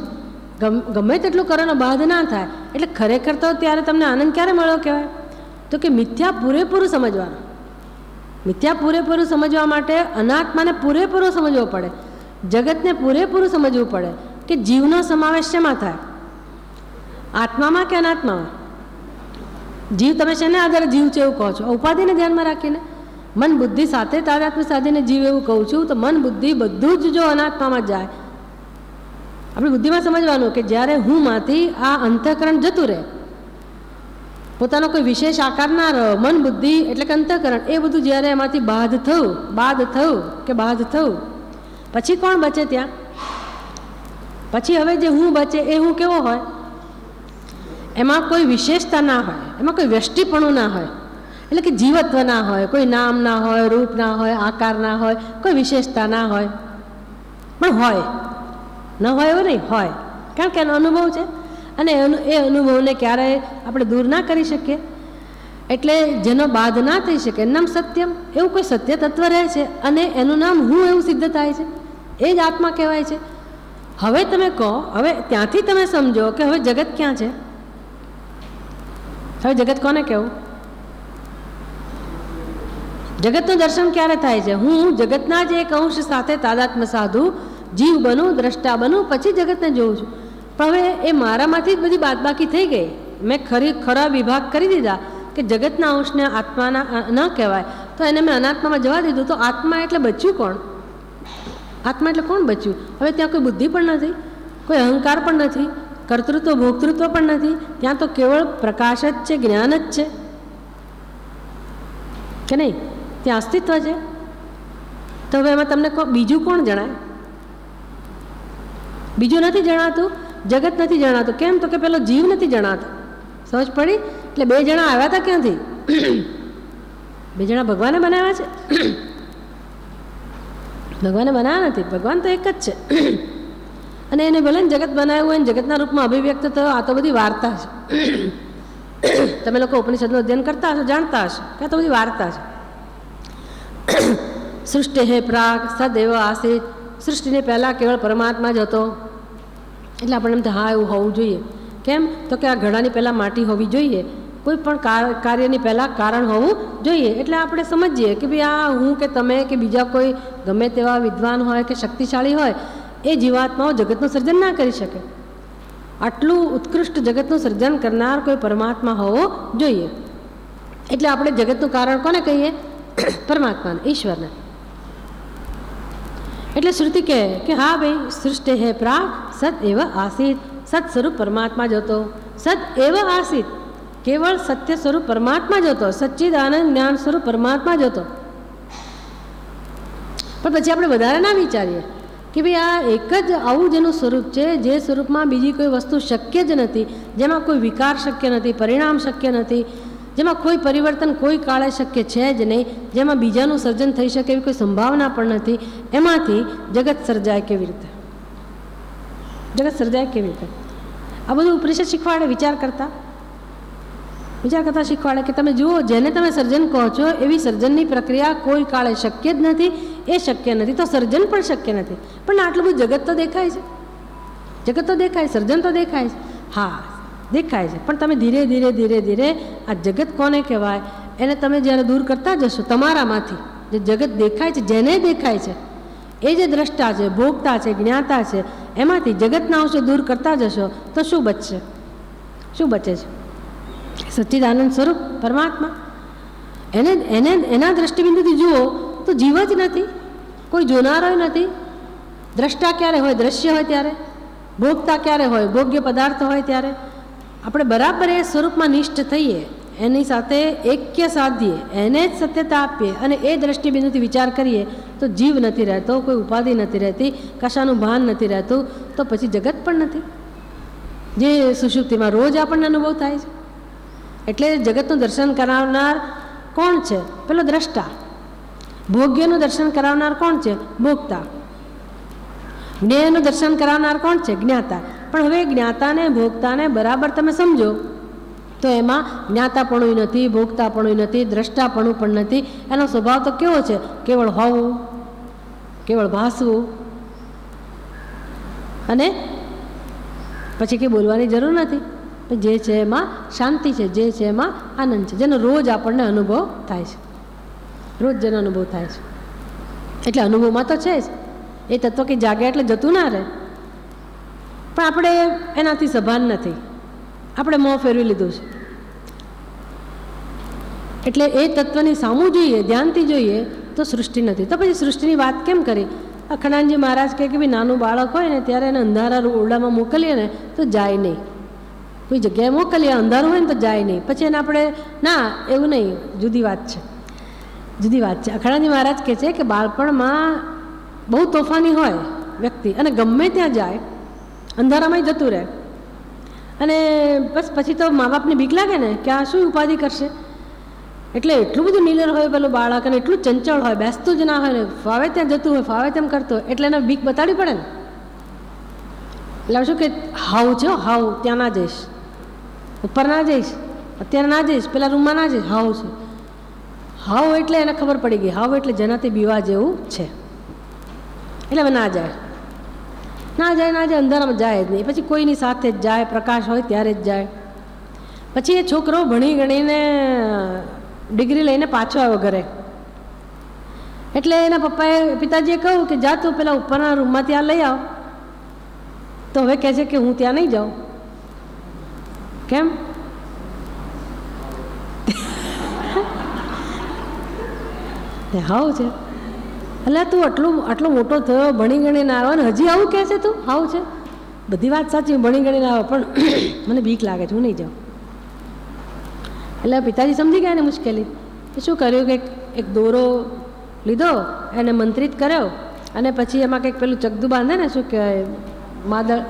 ગમે તેટલું કરવાનો બાદ ના થાય. એટલે ખરેખર તો ત્યારે તમને આનંદ ક્યારે મળ્યો કહેવાય? તો કે મિથ્યા પૂરેપૂરું સમજવાનું. મિથ્યા પૂરેપૂરું સમજવા માટે અનાત્માને પૂરેપૂરું સમજવો પડે, જગતને પૂરેપૂરું સમજવું પડે કે જીવનો સમાવેશ શેમાં થાય? આત્મામાં કે અનાત્મામાં? જીવ તમે શેના આધારે જીવ છે એવું કહો છો? ઉપાધિને ધ્યાનમાં રાખીને, મન બુદ્ધિ સાથે તાદાત્મ્ય સાધીને જીવ એવું કહું છું. તો મન બુદ્ધિ બધું જ જો અનાત્મામાં જાય, આપણી બુદ્ધિમાં સમજવાનું કે જ્યારે હું માંથી આ અંતઃકરણ જતું રહે, પોતાનો કોઈ વિશેષ આકાર ના રહ્યો, મન બુદ્ધિ એટલે કે અંતઃકરણ એ બધું જ્યારે એમાંથી બાદ થયું, પછી કોણ બચે ત્યાં? પછી હવે જે હું બચે એ હું કેવો હોય? એમાં કોઈ વિશેષતા ના હોય, એમાં કોઈ વ્યષ્ટિપણું ના હોય, એટલે કે જીવત્વ ના હોય, કોઈ નામ ના હોય, રૂપ ના હોય, આકાર ના હોય, કોઈ વિશેષતા ના હોય. પણ હોય ન હોય એવું નહીં, હોય, કારણ કે એનો અનુભવ છે અને એ અનુભવને ક્યારેય આપણે દૂર ના કરી શકીએ. એટલે જેનો બાદ ના થઈ શકે એનું નામ સત્યમ. એવું કોઈ સત્ય તત્વ રહે છે અને એનું નામ હું એવું સિદ્ધ થાય છે, એ જ આત્મા કહેવાય છે. હવે તમે કહો, હવે ત્યાંથી તમે સમજો કે હવે જગત ક્યાં છે? હવે જગત કોને કહેવું? જગતનું દર્શન ક્યારે થાય છે? હું જગતના જ એક અંશ સાથે તાદાત્મ્ય સાધુ, જીવ બનું, દ્રષ્ટા બનું, પછી જગતને જોઉં છું. પણ હવે એ મારામાંથી જ બધી બાદબાકી થઈ ગઈ. મેં ખરા વિભાગ કરી દીધા કે જગતના અંશને આત્માના ન કહેવાય, તો એને મેં અનાત્મામાં જવા દીધું. તો આત્મા એટલે બચ્યું કોણ? આત્મા એટલે કોણ બચ્યું? હવે ત્યાં કોઈ બુદ્ધિ પણ નથી, કોઈ અહંકાર પણ નથી, કર્તૃત્વ ભોક્તૃત્વ પણ નથી. ત્યાં તો કેવળ પ્રકાશ જ છે, જ્ઞાન જ છે કે નહીં? ત્યાં અસ્તિત્વ છે. તો હવે એમાં તમને બીજું કોણ જણાય? બીજું નથી જણાતું, જગત નથી જણાતું. કેમ? તો કે પેલો જીવ નથી જણાતો. સમજ પડી? એટલે બે જણા આવ્યા હતા ક્યાંથી? બે જણા ભગવાને બનાવ્યા છે? ભગવાને બનાવ્યા નથી, ભગવાન તો એક જ છે. અને એને ભલે ને જગત બનાવ્યું હોય ને જગતના રૂપમાં અભિવ્યક્ત થયો, આ તો બધી વાર્તા છે. તમે લોકો ઉપનિષદનું અધ્યયન કરતા હશો, જાણતા હશો કે આ તો બધી વાર્તા છે. સૃષ્ટિ હે પ્રાગ સદૈવ આસિત. સૃષ્ટિને પહેલાં કેવળ પરમાત્મા જ હતો. એટલે આપણે એમ હા એવું હોવું જોઈએ. કેમ? તો કે આ ઘડાની પહેલાં માટી હોવી જોઈએ, કોઈ પણ કાર્યની પહેલાં કારણ હોવું જોઈએ. એટલે આપણે સમજીએ કે ભાઈ આ હું કે તમે કે બીજા કોઈ ગમે તેવા વિદ્વાન હોય કે શક્તિશાળી હોય, એ જીવાત્માઓ જગતનું સર્જન ના કરી શકે. આટલું ઉત્કૃષ્ટ જગતનું સર્જન કરનાર કોઈ પરમાત્મા હોવો જોઈએ. એટલે આપણે જગતનું કારણ કોને કહીએ? પરમાત્માને, ઈશ્વરને. એટલે શ્રુતિ કહે કે હા ભાઈ, સૃષ્ટિ હે પ્રાગ સત એવ આસિત. સત સ્વરૂપ પરમાત્મા જ હતો. સત એવ આસિત, કેવળ સત્ય સ્વરૂપ પરમાત્મા જ હતો. સચ્ચિદ આનંદ જ્ઞાન સ્વરૂપ પરમાત્મા જ હતો. પણ પછી આપણે વધારે ના વિચારીએ કે ભાઈ આ એક જ આવું જેનું સ્વરૂપ છે, જે સ્વરૂપમાં બીજી કોઈ વસ્તુ શક્ય જ નથી, જેમાં કોઈ વિકાર શક્ય નથી, પરિણામ શક્ય નથી, જેમાં કોઈ પરિવર્તન કોઈ કાળે શક્ય છે જ નહીં, જેમાં બીજાનું સર્જન થઈ શકે એવી કોઈ સંભાવના પણ નથી. એમાંથી જગત સર્જાય કેવી રીતે? જગત સર્જાય કેવી રીતે? આ બધું ઉપનિષદ શીખવાડે. વિચાર કરતા શીખવાડે કે તમે જુઓ, જેને તમે સર્જન કહો છો એવી સર્જનની પ્રક્રિયા કોઈ કાળે શક્ય જ નથી. એ શક્ય નથી તો સર્જન પણ શક્ય નથી. પણ આટલું બધું જગત તો દેખાય છે, જગત તો દેખાય, સર્જન તો દેખાય છે. હા દેખાય છે, પણ તમે ધીરે ધીરે ધીરે ધીરે આ જગત કોને કહેવાય એને તમે જ્યારે દૂર કરતા જશો, તમારામાંથી જે જગત દેખાય છે, જેને દેખાય છે એ જે દ્રષ્ટા છે, ભોગતા છે, જ્ઞાતા છે, એમાંથી જગતના અંશો દૂર કરતા જશો તો શું બચશે? શું બચે છે? સચ્ચિદાનંદ સ્વરૂપ પરમાત્મા. એના દ્રષ્ટિબિંદુથી જુઓ તો જીવ જ નથી, કોઈ જોનારો નથી. દ્રષ્ટા ક્યારે હોય? દ્રશ્ય હોય ત્યારે. ભોગતા ક્યારે હોય? ભોગ્ય પદાર્થ હોય ત્યારે. આપણે બરાબર એ સ્વરૂપમાં નિષ્ઠ થઈએ, એની સાથે એક્ય સાધીએ, એને જ સત્યતા આપીએ અને એ દ્રષ્ટિબિંદુથી વિચાર કરીએ તો જીવ નથી રહેતો, કોઈ ઉપાધિ નથી રહેતી, કશાનું ભાન નથી રહેતું, તો પછી જગત પણ નથી, જે સુષુપ્તિમાં રોજ આપણને અનુભવ થાય છે. એટલે જગતનું દર્શન કરાવનાર કોણ છે? પેલો દ્રષ્ટા. ભોગ્યનું દર્શન કરાવનાર કોણ છે? ભોગતા. જ્ઞેયનું દર્શન કરાવનાર કોણ છે? જ્ઞાતા. પણ હવે જ્ઞાતાને ભોગતાને બરાબર તમે સમજો તો એમાં જ્ઞાતાપણું નથી, ભોગતાપણું નથી, દ્રષ્ટાપણું પણ નથી. એનો સ્વભાવ તો કેવો છે? કેવળ હોવું, કેવળ ભાસવું, અને પછી કંઈ બોલવાની જરૂર નથી. જે છે એમાં શાંતિ છે, જે છે એમાં આનંદ છે, જેનો રોજ આપણને અનુભવ થાય છે. રોજ જેનો અનુભવ થાય છે એટલે અનુભવમાં તો છે જ. એ તત્વ કે જાગે એટલે જતું ના રહે, પણ આપણે એનાથી સભાન નથી. આપણે મોં ફેરવી લીધું છે. એટલે એ તત્વની સામું જોઈએ, ધ્યાનથી જોઈએ તો સૃષ્ટિ નથી. તો પછી સૃષ્ટિની વાત કેમ કરી? અખંડાનંદજી મહારાજ કહે કે ભાઈ નાનું બાળક હોય ને ત્યારે એને અંધારા ઓરડામાં મોકલીએ ને તો જાય નહીં. કોઈ જગ્યાએ મોકલીએ અંધારું હોય ને તો જાય નહીં. પછી એને આપણે ના એવું નહીં, જુદી વાત છે, જુદી વાત છે. અખંડાનંદજી મહારાજ કહે છે કે બાળપણમાં બહુ તોફાની હોય વ્યક્તિ અને ગમે ત્યાં જાય, અંધારામાં જતું રહે, અને બસ પછી તો મા બાપને બીક લાગે ને કે આ શું ઉપાધિ કરશે. એટલે એટલું બધું નીલર હોય પેલું બાળક, અને એટલું ચંચળ હોય, બેસતું જ ના હોય ને, ફાવે ત્યાં જતું હોય, ફાવે તેમ કરતો હોય, એટલે એને બીક બતાડવી પડે ને. એટલે શું કે હાવ છે, હાવ ત્યાં ના જઈશ, ઉપર ના જઈશ, અત્યારે ના જઈશ, પેલા રૂમમાં ના જઈશ, હાવ છે. હાવ એટલે એને ખબર પડી ગઈ, હાવ એટલે જેનાથી બીવા જેવું છે. એટલે હવે ના જાય, ના જાય, ના જાય, અંધારામાં જાય જ નહીં. પછી કોઈની સાથે જ જાય, પ્રકાશ હોય ત્યારે જ જાય. પછી એ છોકરો ભણી ગણીને ડિગ્રી લઈને પાછો આવ્યો ઘરે. એટલે એના પપ્પાએ, પિતાજીએ કહ્યું કે જા તું પેલા ઉપરના રૂમમાંથી આ લઈ આવ. તો હવે કહે છે કે હું ત્યાં નહીં જાઉં. કેમ? હાવ છે. એટલે તું આટલો મોટો થયો, ભણી ગણીને આવ્યો ને હજી આવું કહે છે તું? હાવ છે. બધી વાત સાચી, ભણી ગણીને આવ્યો, પણ મને બીક લાગે છે, હું નહીં જાઉં. એટલે પિતાજી સમજી ગયા ને મુશ્કેલી. એ શું કર્યું કે એક દોરો લીધો, એને મંત્રિત કર્યો, અને પછી એમાં કંઈક પેલું ચકદું બાંધે ને, શું કહેવાય, માદળ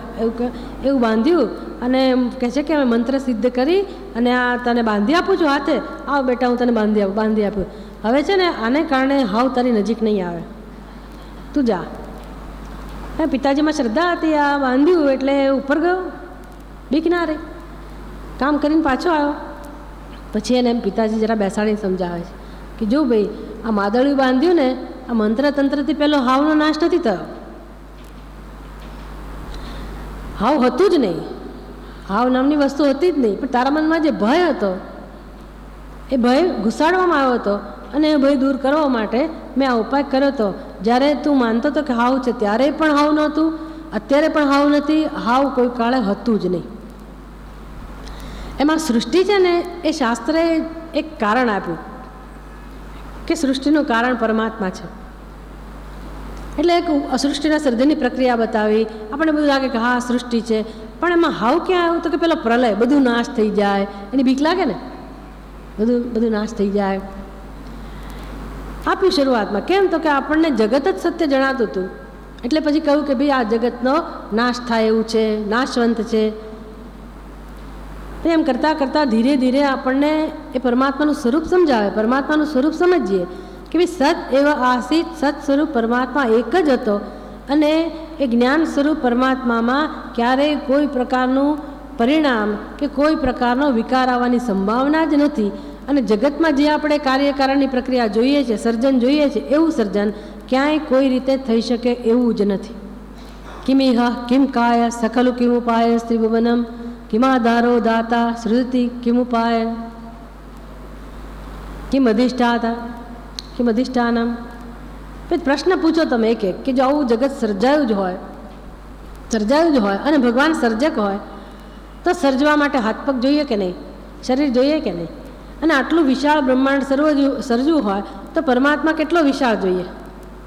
એવું બાંધ્યું, અને કહે છે કે અમે મંત્ર સિદ્ધ કરી અને આ તને બાંધી આપું છું હાથે, આવ બેટા હું તને બાંધી આપ્યું. હવે છે ને આને કારણે હાવ તારી નજીક નહીં આવે, તું જા. પિતાજીમાં શ્રદ્ધા હતી, આ બાંધ્યું એટલે ઉપર ગયો, બીક ના રહી, કામ કરીને પાછો આવ્યો. પછી એને એમ પિતાજી જરા બેસાડીને સમજાવે છે કે જો ભાઈ આ માદળિયું બાંધ્યું ને, આ મંત્ર તંત્રથી પેલો હાવનો નાશ નથી થયો. હાવ હતું જ નહીં, હાવ નામની વસ્તુ હતી જ નહીં, પણ તારા મનમાં જે ભય હતો એ ભય ઘુસાડવામાં આવ્યો હતો, અને એ ભય દૂર કરવા માટે મેં આ ઉપાય કર્યો હતો. જ્યારે તું માનતો હતો કે હાવ છે ત્યારે પણ હાવ નહોતું, અત્યારે પણ હાવ નથી, હાવ કોઈ કાળે હતું જ નહીં. એમાં સૃષ્ટિ છે ને એ શાસ્ત્રે એક કારણ આપ્યું કે સૃષ્ટિનું કારણ પરમાત્મા છે. એટલે એક સૃષ્ટિના સર્જનની પ્રક્રિયા બતાવી. આપણને બધું લાગે કે હા સૃષ્ટિ છે, પણ એમાં હાવ ક્યાં આવ્યું? તો કે પેલો પ્રલય, બધું નાશ થઈ જાય, એની બીક લાગે ને, બધું નાશ થઈ જાય. આપ્યું શરૂઆતમાં. કેમ? તો કે આપણને જગત જ સત્ય જણાતું હતું, એટલે પછી કહ્યું કે ભાઈ આ જગતનો નાશ થાય એવું છે, નાશવંત છે. એમ કરતાં કરતાં ધીરે ધીરે આપણને એ પરમાત્માનું સ્વરૂપ સમજાવે. પરમાત્માનું સ્વરૂપ સમજીએ કે ભાઈ સત એવા આસિત, સત સ્વરૂપ પરમાત્મા એક જ હતો, અને એ જ્ઞાન સ્વરૂપ પરમાત્મામાં ક્યારેય કોઈ પ્રકારનું પરિણામ કે કોઈ પ્રકારનો વિકાર આવવાની સંભાવના જ નથી. અને જગતમાં જે આપણે કાર્યકારણની પ્રક્રિયા જોઈએ છે, સર્જન જોઈએ છે, એવું સર્જન ક્યાંય કોઈ રીતે થઈ શકે એવું જ નથી. કિમિહ કિમ કાય સકલુ કિમુપાય સ્ત્રીભુવનમ કિમાધારો દાતા સૃજતિ કિમુપાય કિમ અધિષ્ઠાતા કિમ અધિષ્ઠાનમ. પ્રશ્ન પૂછો તમે એક એક કે જો આવું જગત સર્જાયું જ હોય અને ભગવાન સર્જક હોય તો સર્જવા માટે હાથ પગ જોઈએ કે નહીં, શરીર જોઈએ કે નહીં? અને આટલું વિશાળ બ્રહ્માંડ સર્જવું હોય તો પરમાત્મા કેટલો વિશાળ જોઈએ,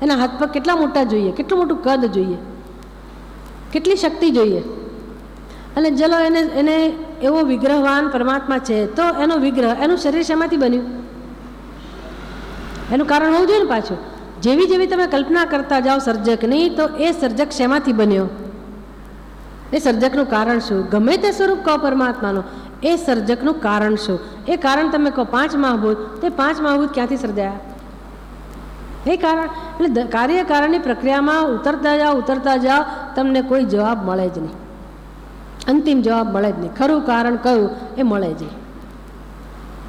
એના હાથ પગ કેટલા મોટા જોઈએ, કેટલું મોટું કદ જોઈએ, કેટલી શક્તિ જોઈએ. અને ચલો એને એવો વિગ્રહવાન પરમાત્મા છે, તો એનો વિગ્રહ, એનું શરીર શેમાંથી બન્યું? એનું કારણ હોવું જોઈએ ને પાછું. જેવી જેવી તમે કલ્પના કરતા જાઓ સર્જકની, તો એ સર્જક શેમાંથી બન્યો, એ સર્જકનું કારણ શું? ગમે તે સ્વરૂપ કહો પરમાત્માનું, એ સર્જકનું કારણ શું? એ કારણ તમે કહો 5 મહાભૂત, તે 5 મહાભૂત ક્યાંથી સર્જાયા? એ કારણ. એટલે કાર્યકારણની પ્રક્રિયામાં ઉતરતા જાઓ તમને કોઈ જવાબ મળે જ નહીં, અંતિમ જવાબ મળે જ નહીં. ખરું કારણ કયું એ મળે જ નહીં.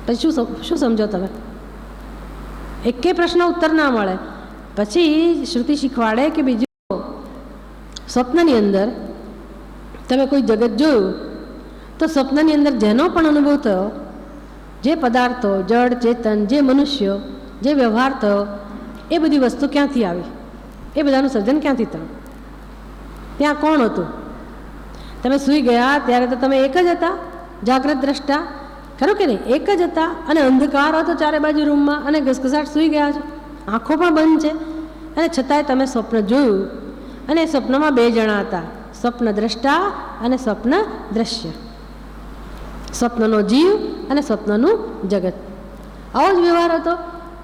પછી શું સમજો તમે? એકે પ્રશ્ન ઉત્તર ના મળે. પછી શ્રુતિ શીખવાડે કે બીજું, સ્વપ્નની અંદર તમે કોઈ જગત જોયું તો સ્વપ્નની અંદર જેનો પણ અનુભવ થયો, જે પદાર્થો, જડ ચેતન, જે મનુષ્યો, જે વ્યવહાર થયો, એ બધી વસ્તુ ક્યાંથી આવી? એ બધાનું સર્જન ક્યાંથી થયું? ત્યાં કોણ હતું? તમે સૂઈ ગયા ત્યારે તો તમે એક જ હતા, જાગ્રત દ્રષ્ટા, ખરું કે નહીં? એક જ હતા, અને અંધકાર હતો ચારે બાજુ રૂમમાં, અને ઘસઘસાટ સૂઈ ગયા છો, આંખો પણ બંધ છે, અને છતાંય તમે સ્વપ્ન જોયું, અને એ સ્વપ્નમાં 2 જણા હતા, સ્વપ્ન દ્રષ્ટા અને સ્વપ્ન દ્રશ્ય, સ્વપ્નનો જીવ અને સ્વપ્નનું જગત. આવો જ વ્યવહાર હતો.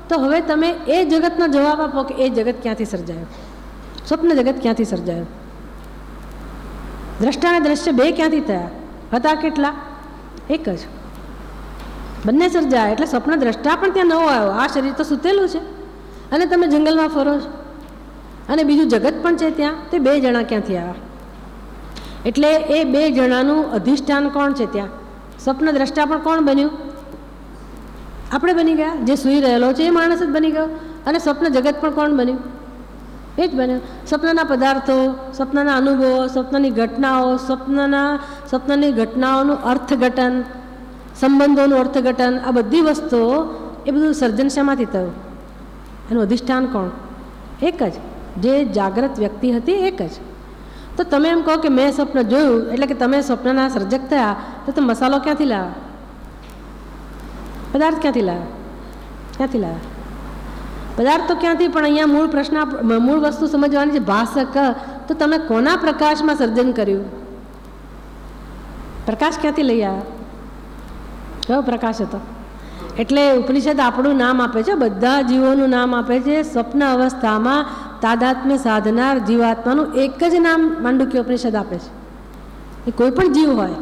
તો હવે તમે એ જગતનો જવાબ આપો કે એ જગત ક્યાંથી સર્જાયું? સ્વપ્ન જગત ક્યાંથી સર્જાયું? દ્રષ્ટા અને દ્રશ્ય 2 ક્યાંથી થયા? હતા કેટલા? એક જ. બંને સર્જાયા. એટલે સ્વપ્ન દ્રષ્ટા પણ ત્યાં નવો આવ્યો. આ શરીર તો સૂતેલું છે, અને તમે જંગલમાં ફરો છો, અને બીજું જગત પણ છે ત્યાં. તે 2 જણા ક્યાંથી આવ્યા? એટલે એ 2 જણાનું અધિષ્ઠાન કોણ છે ત્યાં? સ્વપ્ન દ્રષ્ટા પણ કોણ બન્યું? આપણે બની ગયા. જે સૂઈ રહેલો છે એ માણસ જ બની ગયો. અને સ્વપ્ન જગત પણ કોણ બન્યું? એ જ બન્યું. સ્વપ્નના પદાર્થો, સ્વપ્નના અનુભવો, સ્વપ્નની ઘટનાઓ, સ્વપ્નની ઘટનાઓનું અર્થઘટન, સંબંધોનું અર્થઘટન, આ બધી વસ્તુઓ, એ બધું સર્જન શેમાંથી થયું? એનું અધિષ્ઠાન કોણ? એક જ. જે જાગ્રત વ્યક્તિ હતી એક જ. તો તમે એમ કહો કે મેં સ્વપ્ન જોયું, એટલે કે તમે સ્વપ્નના સર્જક થયા, તો મસાલો ક્યાંથી લાવ્યા? પદાર્થ ક્યાંથી લાવ્યા? ક્યાંથી લાવ્યા? પદાર્થ તો ક્યાંથી, પણ અહીંયા મૂળ પ્રશ્ન, મૂળ વસ્તુ સમજવાની છે. ભાષક, તો તમે કોના પ્રકાશમાં સર્જન કર્યું? પ્રકાશ ક્યાંથી લઈ આવ્યા? કયો પ્રકાશ હતો? એટલે ઉપનિષદ આપણું નામ આપે છે, બધા જીવોનું નામ આપે છે. સ્વપ્ન અવસ્થામાં તાદાત્મ્ય સાધનાર જીવાત્માનું એક જ નામ માંડુક્ય ઉપનિષદ આપે છે. એ કોઈ પણ જીવ હોય,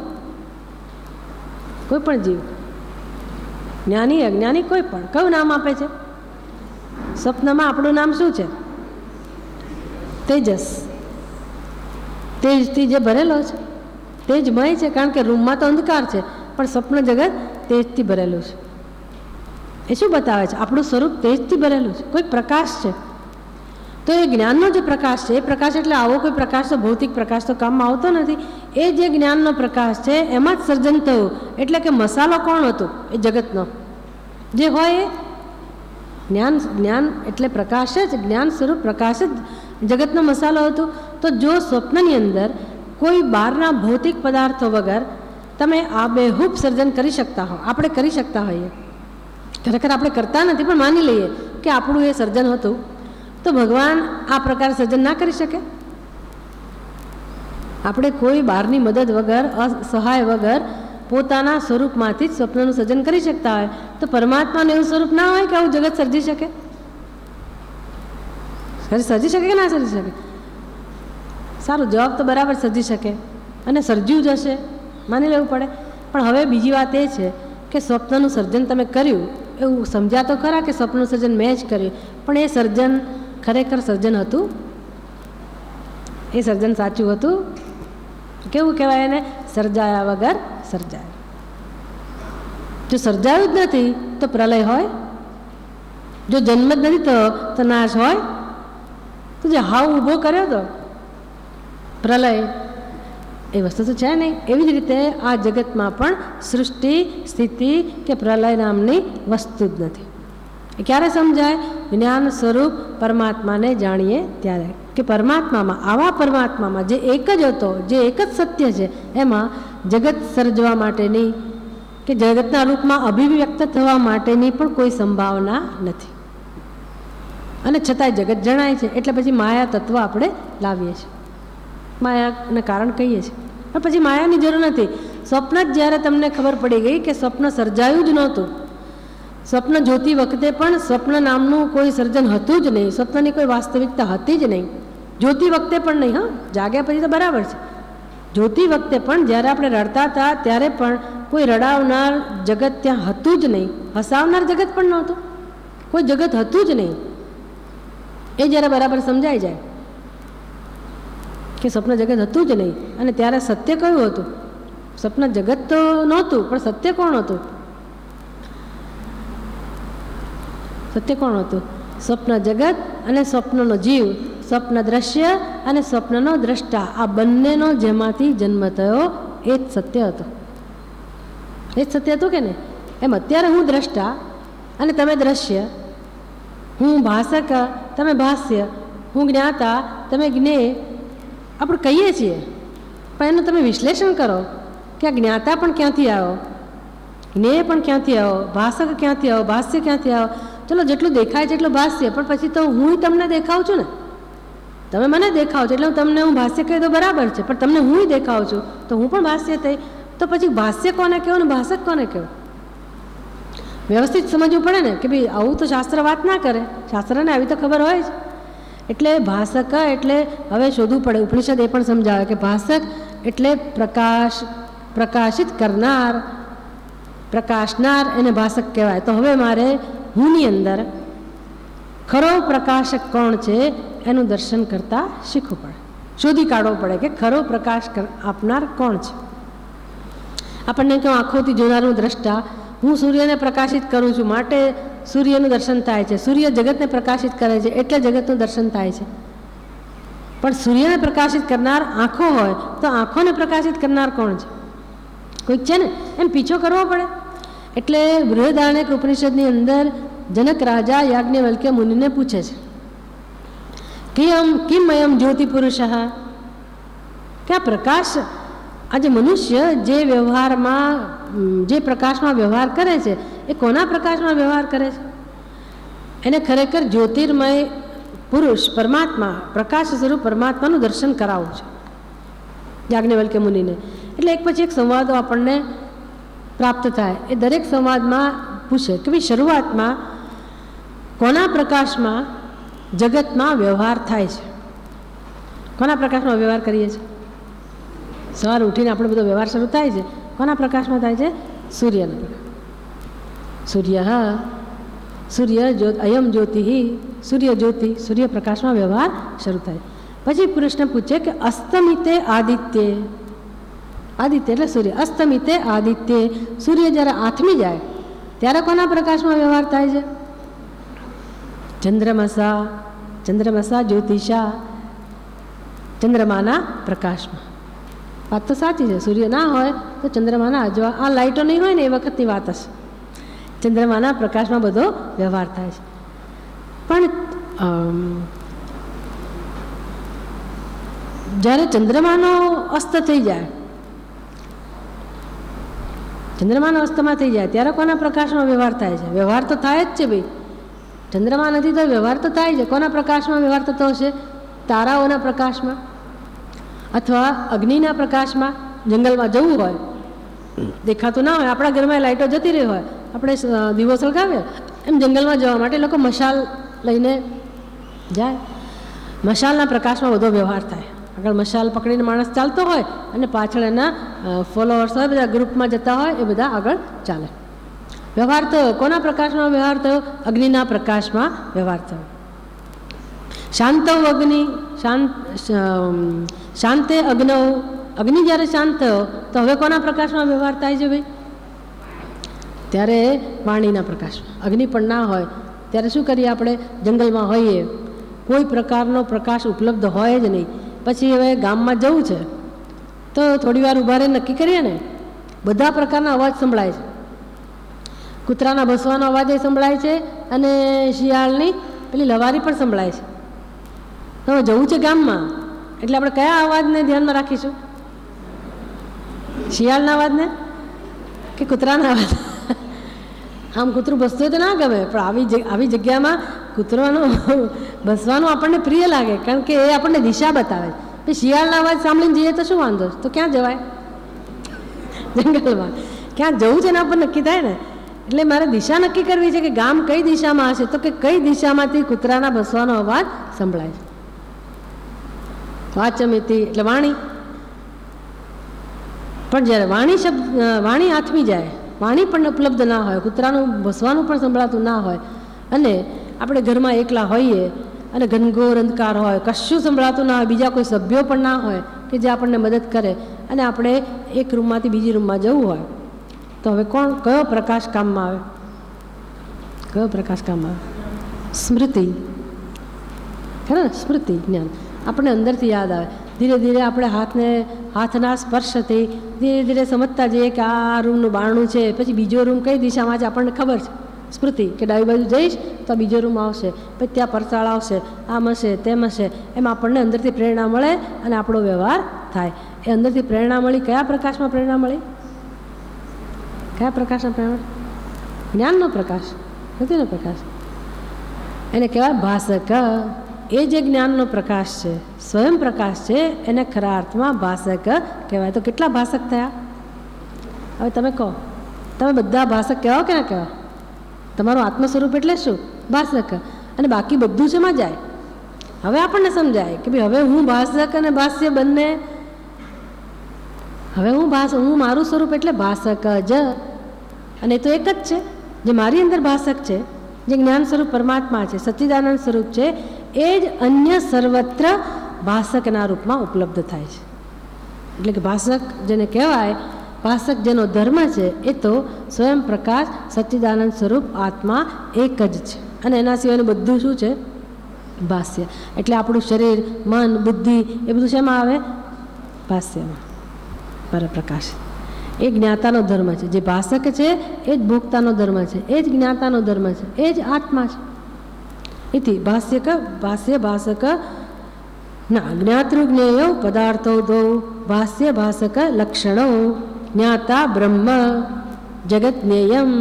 કોઈ પણ જીવ, જ્ઞાની અજ્ઞાની, કોઈ પણ, કયું નામ આપે છે? સ્વપ્નમાં આપણું નામ શું છે? તેજસ. તેજથી જે ભરેલો છે, તેજમય છે. કારણ કે રૂમમાં તો અંધકાર છે, પણ સ્વપ્ન જગત તેજથી ભરેલું છે. એ શું બતાવે છે? આપણું સ્વરૂપ તેજથી ભરેલું છે, કોઈ પ્રકાશ છે. તો એ જ્ઞાનનો જે પ્રકાશ છે, એ પ્રકાશ એટલે આવો કોઈ પ્રકાશ તો ભૌતિક પ્રકાશ તો કામમાં આવતો નથી. એ જે જ્ઞાનનો પ્રકાશ છે એમાં જ સર્જન થયું. એટલે કે મસાલો કોણ હતો? એ જગતનો જે હોય એ જ્ઞાન એટલે પ્રકાશ જ, જ્ઞાન સ્વરૂપ પ્રકાશ જ જગતનો મસાલો હતો. તો જો સ્વપ્નની અંદર કોઈ બહારના ભૌતિક પદાર્થો વગર તમે આબેહૂબ સર્જન કરી શકતા હો, આપણે કરી શકતા હોઈએ, ખરેખર આપણે કરતા નથી, પણ માની લઈએ કે આપણું એ સર્જન હતું, તો ભગવાન આ પ્રકાર સર્જન ના કરી શકે? આપણે કોઈ બહારની મદદ વગર, સહાય વગર પોતાના સ્વરૂપમાંથી જ સ્વપ્નનું સર્જન કરી શકતા હોય, તો પરમાત્માનું એવું સ્વરૂપ ના હોય કે આવું જગત સર્જી શકે? સર્જી શકે કે ના સર્જી શકે? સારું, જવાબ તો બરાબર સર્જી શકે, અને સર્જ્યું જ હશે, માની લેવું પડે. પણ હવે બીજી વાત એ છે કે સ્વપ્નનું સર્જન તમે કર્યું, એવું સમજ્યા તો ખરા કે સ્વપ્નનું સર્જન મેં જ કર્યું, પણ એ સર્જન ખરેખર સર્જન હતું? એ સર્જન સાચું હતું? કેવું કહેવાય એને? સર્જાયા વગર સર્જાય. જો સર્જાયું જ નથી તો પ્રલય હોય? જો જન્મ જ નથી તો નાશ હોય? તો જે હાવ ઊભો કર્યો તો પ્રલય, એ વસ્તુ તો છે નહીં. એવી જ રીતે આ જગતમાં પણ સૃષ્ટિ, સ્થિતિ કે પ્રલય નામની વસ્તુ જ નથી. એ ક્યારે સમજાય? જ્ઞાન સ્વરૂપ પરમાત્માને જાણીએ ત્યારે, કે પરમાત્મામાં, આવા પરમાત્મામાં જે એક જ હતો, જે એક જ સત્ય છે, એમાં જગત સર્જવા માટેની કે જગતના રૂપમાં અભિવ્યક્ત થવા માટેની પણ કોઈ સંભાવના નથી. અને છતાંય જગત જણાય છે. એટલે પછી માયા તત્વ આપણે લાવીએ છીએ, માયાને કારણ કહીએ છીએ. પણ પછી માયાની જરૂર નથી. સ્વપ્ન જ જ્યારે તમને ખબર પડી ગઈ કે સ્વપ્ન સર્જાયું જ નહોતું, સ્વપ્ન જોતી વખતે પણ સ્વપ્ન નામનું કોઈ સર્જન હતું જ નહીં, સ્વપ્નની કોઈ વાસ્તવિકતા હતી જ નહીં, જોતી વખતે પણ નહીં. હા, જાગ્યા પછી તો બરાબર છે. જોતી વખતે પણ જ્યારે આપણે રડતા હતા ત્યારે પણ કોઈ રડાવનાર જગત ત્યાં હતું જ નહીં, હસાવનાર જગત પણ નહોતું, કોઈ જગત હતું જ નહીં. એ જ્યારે બરાબર સમજાઈ જાય કે સ્વપ્ન જગત હતું જ નહીં, અને ત્યારે સત્ય કયું હતું? સ્વપ્ન જગત તો નહોતું, પણ સત્ય કોણ હતું? સત્ય કોણ હતું? સ્વપ્ન જગત અને સ્વપ્નનો જીવ, સ્વપ્ન દ્રશ્ય અને સ્વપ્નનો દ્રષ્ટા, આ બંનેનો જેમાંથી જન્મ થયો એ જ સત્ય હતો. એ જ સત્ય હતું કે નહીં? એમ અત્યારે હું દ્રષ્ટા અને તમે દ્રશ્ય, હું ભાષક તમે ભાષ્ય, હું જ્ઞાતા તમે જ્ઞેય, આપણે કહીએ છીએ, પણ એનું તમે વિશ્લેષણ કરો કે આ જ્ઞાતા પણ ક્યાંથી આવ્યો, જ્ઞેય પણ ક્યાંથી આવ્યો, ભાષક ક્યાંથી આવ્યો, ભાષ્ય ક્યાંથી આવ્યો? ચલો જેટલું દેખાય છે એટલું ભાષ્ય, પણ પછી તો હું તમને દેખાઉં છું ને, તમે મને દેખાવ છો એટલે તમને હું ભાષ્ય કહી તો બરાબર છે, પણ તમને હું દેખાઉં છું તો હું પણ ભાષ્ય થઈ. તો પછી ભાષ્ય કોને કહેવું ને ભાષક કોને કહેવું? વ્યવસ્થિત સમજવું પડે ને કે ભાઈ આવું તો શાસ્ત્ર વાત ના કરે, શાસ્ત્રને આવી તો ખબર હોય જ. એટલે ભાષક એટલે હવે શોધવું પડે. ઉપનિષદ એ પણ સમજાવે કે ભાષક એટલે પ્રકાશિત કરનાર, પ્રકાશનાર, એને ભાષક કહેવાય. તો હવે મારે હુંની અંદર ખરો પ્રકાશક કોણ છે એનું દર્શન કરતાં શીખવું પડે, શોધી કાઢવો પડે કે ખરો પ્રકાશ આપનાર કોણ છે. આપણને કહું આંખોથી જોનારું દ્રષ્ટા, હું સૂર્યને પ્રકાશિત કરું છું માટે સૂર્યનું દર્શન થાય છે, સૂર્ય જગતને પ્રકાશિત કરે છે એટલે જગતનું દર્શન થાય છે. પણ સૂર્યને પ્રકાશિત કરનાર આંખો હોય તો આંખોને પ્રકાશિત કરનાર કોણ છે? કોઈક છે ને, એમ પીછો કરવો પડે. એટલે બૃહદારણ્યક ઉપનિષદની અંદર જનક રાજા યાજ્ઞવલ્ક્ય મુનિને પૂછે છે કિમ અયમ જ્યોતિ પુરુષ, કે આ પ્રકાશ, આજે મનુષ્ય જે વ્યવહારમાં, જે પ્રકાશમાં વ્યવહાર કરે છે એ કોના પ્રકાશમાં વ્યવહાર કરે છે? એને ખરેખર જ્યોતિર્મય પુરુષ પરમાત્મા, પ્રકાશ સ્વરૂપ પરમાત્માનું દર્શન કરાવવું છે યાજ્ઞવલ્ક્ય મુનિને. એટલે એક પછી એક સંવાદો આપણને પ્રાપ્ત થાય. એ દરેક સંવાદમાં પૂછે કે ભાઈ શરૂઆતમાં કોના પ્રકાશમાં જગતમાં વ્યવહાર થાય છે? કોના પ્રકાશમાં વ્યવહાર કરીએ છીએ? સવારે ઉઠીને આપણો બધો વ્યવહાર શરૂ થાય છે, કોના પ્રકાશમાં થાય છે? સૂર્યના પ્રકાશ. સૂર્ય અયમ જ્યોતિ, સૂર્ય જ્યોતિ, સૂર્ય પ્રકાશમાં વ્યવહાર શરૂ થાય. પછી કૃષ્ણ પૂછે કે અસ્તમિતે આદિત્ય, આદિત્ય એટલે સૂર્ય, અસ્તમિતે આદિત્ય, સૂર્ય જ્યારે આથમી જાય ત્યારે કોના પ્રકાશમાં વ્યવહાર થાય છે? ચંદ્રમસા જ્યોતિષા, ચંદ્રમાના પ્રકાશમાં. વાત તો સાચી છે, સૂર્ય ના હોય તો ચંદ્રમાના અજવા, આ લાઇટો નહીં હોય ને એ વખતની વાત હશે, ચંદ્રમાના પ્રકાશમાં બધો વ્યવહાર થાય છે. પણ જ્યારે ચંદ્રમાનો અસ્ત થઈ જાય, ચંદ્રમાનો અસ્તમાં થઈ જાય ત્યારે કોના પ્રકાશમાં વ્યવહાર થાય છે? વ્યવહાર તો થાય જ છે ભાઈ, ચંદ્રમા નથી તો વ્યવહાર તો થાય છે. કોના પ્રકાશમાં વ્યવહાર થતો હશે? તારાઓના પ્રકાશમાં અથવા અગ્નિના પ્રકાશમાં. જંગલમાં જવું હોય, દેખાતું ના હોય, આપણા ઘરમાં લાઇટો જતી રહી હોય, આપણે દીવો સળગાવીએ, એમ જંગલમાં જવા માટે લોકો મશાલ લઈને જાય. મશાલના પ્રકાશમાં બધો વ્યવહાર થાય. આગળ મશાલ પકડીને માણસ ચાલતો હોય અને પાછળ એના ફોલોઅર્સ હોય, બધા ગ્રુપમાં જતા હોય, એ બધા આગળ ચાલે. વ્યવહાર થયો કોના પ્રકાશમાં? વ્યવહાર થયો અગ્નિના પ્રકાશમાં વ્યવહાર થયો. શાંતવ અગ્નિ, શાંતે અગ્નવ, અગ્નિ જ્યારે શાંત થયો તો હવે કોના પ્રકાશમાં વ્યવહાર થાય છે ભાઈ? ત્યારે વાણીના પ્રકાશમાં. અગ્નિ પણ ના હોય ત્યારે શું કરીએ આપણે? જંગલમાં હોઈએ, કોઈ પ્રકારનો પ્રકાશ ઉપલબ્ધ હોય જ નહીં. પછી હવે ગામમાં જવું છે તો થોડી વાર ઊભા રહીને નક્કી કરીએ ને, બધા પ્રકારના અવાજ સંભળાય છે. કૂતરાના ભસવાનો અવાજ એ સંભળાય છે અને શિયાળની પેલી લવારી પણ સંભળાય છે. તો જવું છે ગામમાં એટલે આપણે કયા અવાજને ધ્યાનમાં રાખીશું? શિયાળના અવાજને કે કૂતરાના અવાજ? આમ કૂતરું ભસતું હોય તો ના ગમે, પણ આવી જગ્યામાં કૂતરાનું ભસવાનું આપણને પ્રિય લાગે, કારણ કે એ આપણને દિશા બતાવે. પછી શિયાળના અવાજ સાંભળીને જઈએ તો શું વાંધો? તો ક્યાં જવાય? જંગલમાં. ક્યાં જવું છે ને આપણને નક્કી થાય ને. એટલે મારે દિશા નક્કી કરવી છે કે ગામ કઈ દિશામાં હશે, તો કે કઈ દિશામાંથી કૂતરાના ભસવાનો અવાજ સંભળાય છે. વાચમિતિ એટલે વાણી. પણ જ્યારે વાણી આથમી જાય, વાણી પણ ઉપલબ્ધ ના હોય, કૂતરાનું ભસવાનું પણ સંભળાતું ના હોય, અને આપણે ઘરમાં એકલા હોઈએ અને ઘનઘોર અંધકાર હોય, કશું સંભળાતું ના હોય, બીજા કોઈ સભ્યો પણ ના હોય કે જે આપણને મદદ કરે, અને આપણે એક રૂમમાંથી બીજી રૂમમાં જવું હોય, તો હવે કયો પ્રકાશ કામમાં આવે? કયો પ્રકાશ કામમાં આવે? સ્મૃતિ. ખરા? સ્મૃતિ જ્ઞાન આપણને અંદરથી યાદ આવે. ધીરે ધીરે આપણે હાથના સ્પર્શથી ધીરે ધીરે સમજતા જઈએ કે આ રૂમનું બારણું છે, પછી બીજો રૂમ કઈ દિશામાં છે આપણને ખબર છે. સ્મૃતિ કે ડાબી બાજુ જઈશ તો બીજો રૂમ આવશે, પછી ત્યાં પરસાળ આવશે, આમ હશે તેમ હશે, એમ આપણને અંદરથી પ્રેરણા મળે અને આપણો વ્યવહાર થાય. એ અંદરથી પ્રેરણા મળી, કયા પ્રકાશમાં પ્રેરણા મળી? કયા પ્રકાશમાં પ્રેરણા? જ્ઞાનનો પ્રકાશ, સ્મૃતિનો પ્રકાશ. એને કહેવાય ભાષક. એ જે જ્ઞાનનો પ્રકાશ છે, સ્વયં પ્રકાશ છે, એને ખરા અર્થમાં ભાષક કહેવાય. તો કેટલા ભાષક થયા? હવે તમે કહો, તમે બધા ભાષક કહેવાઓ કે ના કહેવાય? તમારું આત્મ સ્વરૂપ એટલે શું? ભાષક. અને બાકી બધું શેમાં જાય? હવે આપણને સમજાય કે ભાઈ હવે હું ભાષક અને ભાષ્ય બંને. હવે હું મારું સ્વરૂપ એટલે ભાષક જ, અને એ તો એક જ છે જે મારી અંદર ભાષક છે, જે જ્ઞાન સ્વરૂપ પરમાત્મા છે, સચ્ચિદાનંદ સ્વરૂપ છે, એ જ અન્ય સર્વત્ર ભાષકના રૂપમાં ઉપલબ્ધ થાય છે. એટલે કે ભાષક જેને કહેવાય, ભાષક જેનો ધર્મ છે, એ તો સ્વયં પ્રકાશ સચ્ચિદાનંદ સ્વરૂપ આત્મા એક જ છે, અને એના સિવાયનું બધું શું છે? ભાષ્ય. એટલે આપણું શરીર, મન, બુદ્ધિ એ બધું શેમાં આવે? ભાષ્યમાં. પરપ્રકાશ એ જ્ઞાતાનો ધર્મ છે. જે ભાષક છે એ જ ભોગતાનો ધર્મ છે, એ જ જ્ઞાતાનો ધર્મ છે, એ જ આત્મા છે. इति भाष्य भाषक न ज्ञातृज्ञेय पदार्थो दो भाष्य भाषक लक्षणो ज्ञाता ब्रह्म जगत ज्ञेयम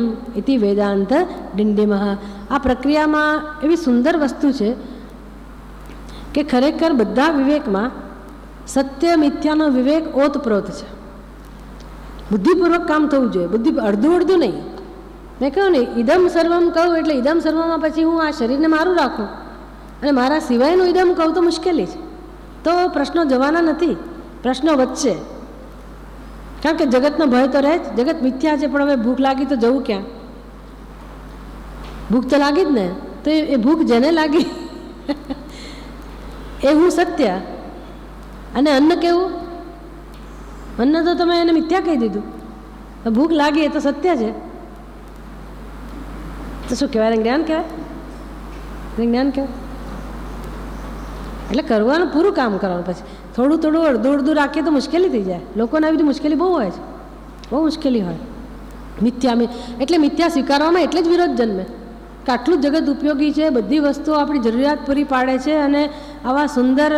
इति वेदांत डिंडिमः. આ પ્રક્રિયામાં એવી સુંદર વસ્તુ છે કે ખરેખર બધા વિવેકમાં સત્ય મિથ્યાનો વિવેક ઓતપ્રોત છે. બુદ્ધિપૂર્વક કામ થવું જોઈએ, બુદ્ધિ અડધું અડધું નહીં. મેં કહ્યું ને, ઇદમ સર્વમ કહું એટલે ઇદમ સર્વમાં પછી હું આ શરીરને મારું રાખું અને મારા સિવાયનું ઇદમ કહું તો મુશ્કેલી છે. તો પ્રશ્નો જવાના નથી, પ્રશ્નો વધશે. કારણ કે જગતનો ભય તો રહે જ. જગત મિથ્યા છે, પણ હવે ભૂખ લાગી તો જવું ક્યાં? ભૂખ તો લાગી જ ને. તો એ ભૂખ જેને લાગી એ હું સત્ય. અને અન્ન કેવું? અન્ન તો તમે એને મિથ્યા કહી દીધું. ભૂખ લાગી એ તો સત્ય છે. તો શું કહેવાય? જ્ઞાન કહેવાય? જ્ઞાન કહેવાય. એટલે કરવાનું, પૂરું કામ કરવાનું. પછી થોડું થોડું અડધું અડધું રાખીએ તો મુશ્કેલી થઈ જાય. લોકોને આવી બધી મુશ્કેલી બહુ હોય છે, બહુ મુશ્કેલી હોય. એટલે મિથ્યા સ્વીકારવામાં એટલે જ વિરોધ જન્મે કે આટલું જગત ઉપયોગી છે, બધી વસ્તુઓ આપણી જરૂરિયાત પૂરી પાડે છે, અને આવા સુંદર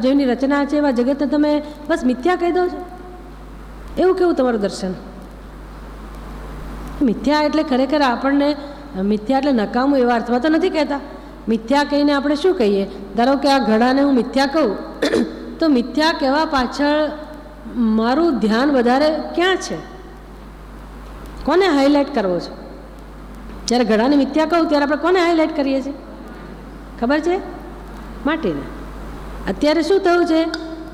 જેની રચના છે એવા જગતને તમે બસ મિથ્યા કહી દો છો. એવું કેવું તમારું દર્શન? મિથ્યા એટલે ખરેખર આપણને મિથ્યા એટલે નકામું એવા અર્થમાં તો નથી કહેતા. મિથ્યા કહીને આપણે શું કહીએ? ધારો કે આ ઘડાને હું મિથ્યા કહું તો મિથ્યા કહેવા પાછળ મારું ધ્યાન વધારે ક્યાં છે? કોને હાઇલાઇટ કરવો છે? જ્યારે ઘડાને મિથ્યા કહું ત્યારે આપણે કોને હાઇલાઇટ કરીએ છીએ? ખબર છે? માટીને. અત્યારે શું થયું છે?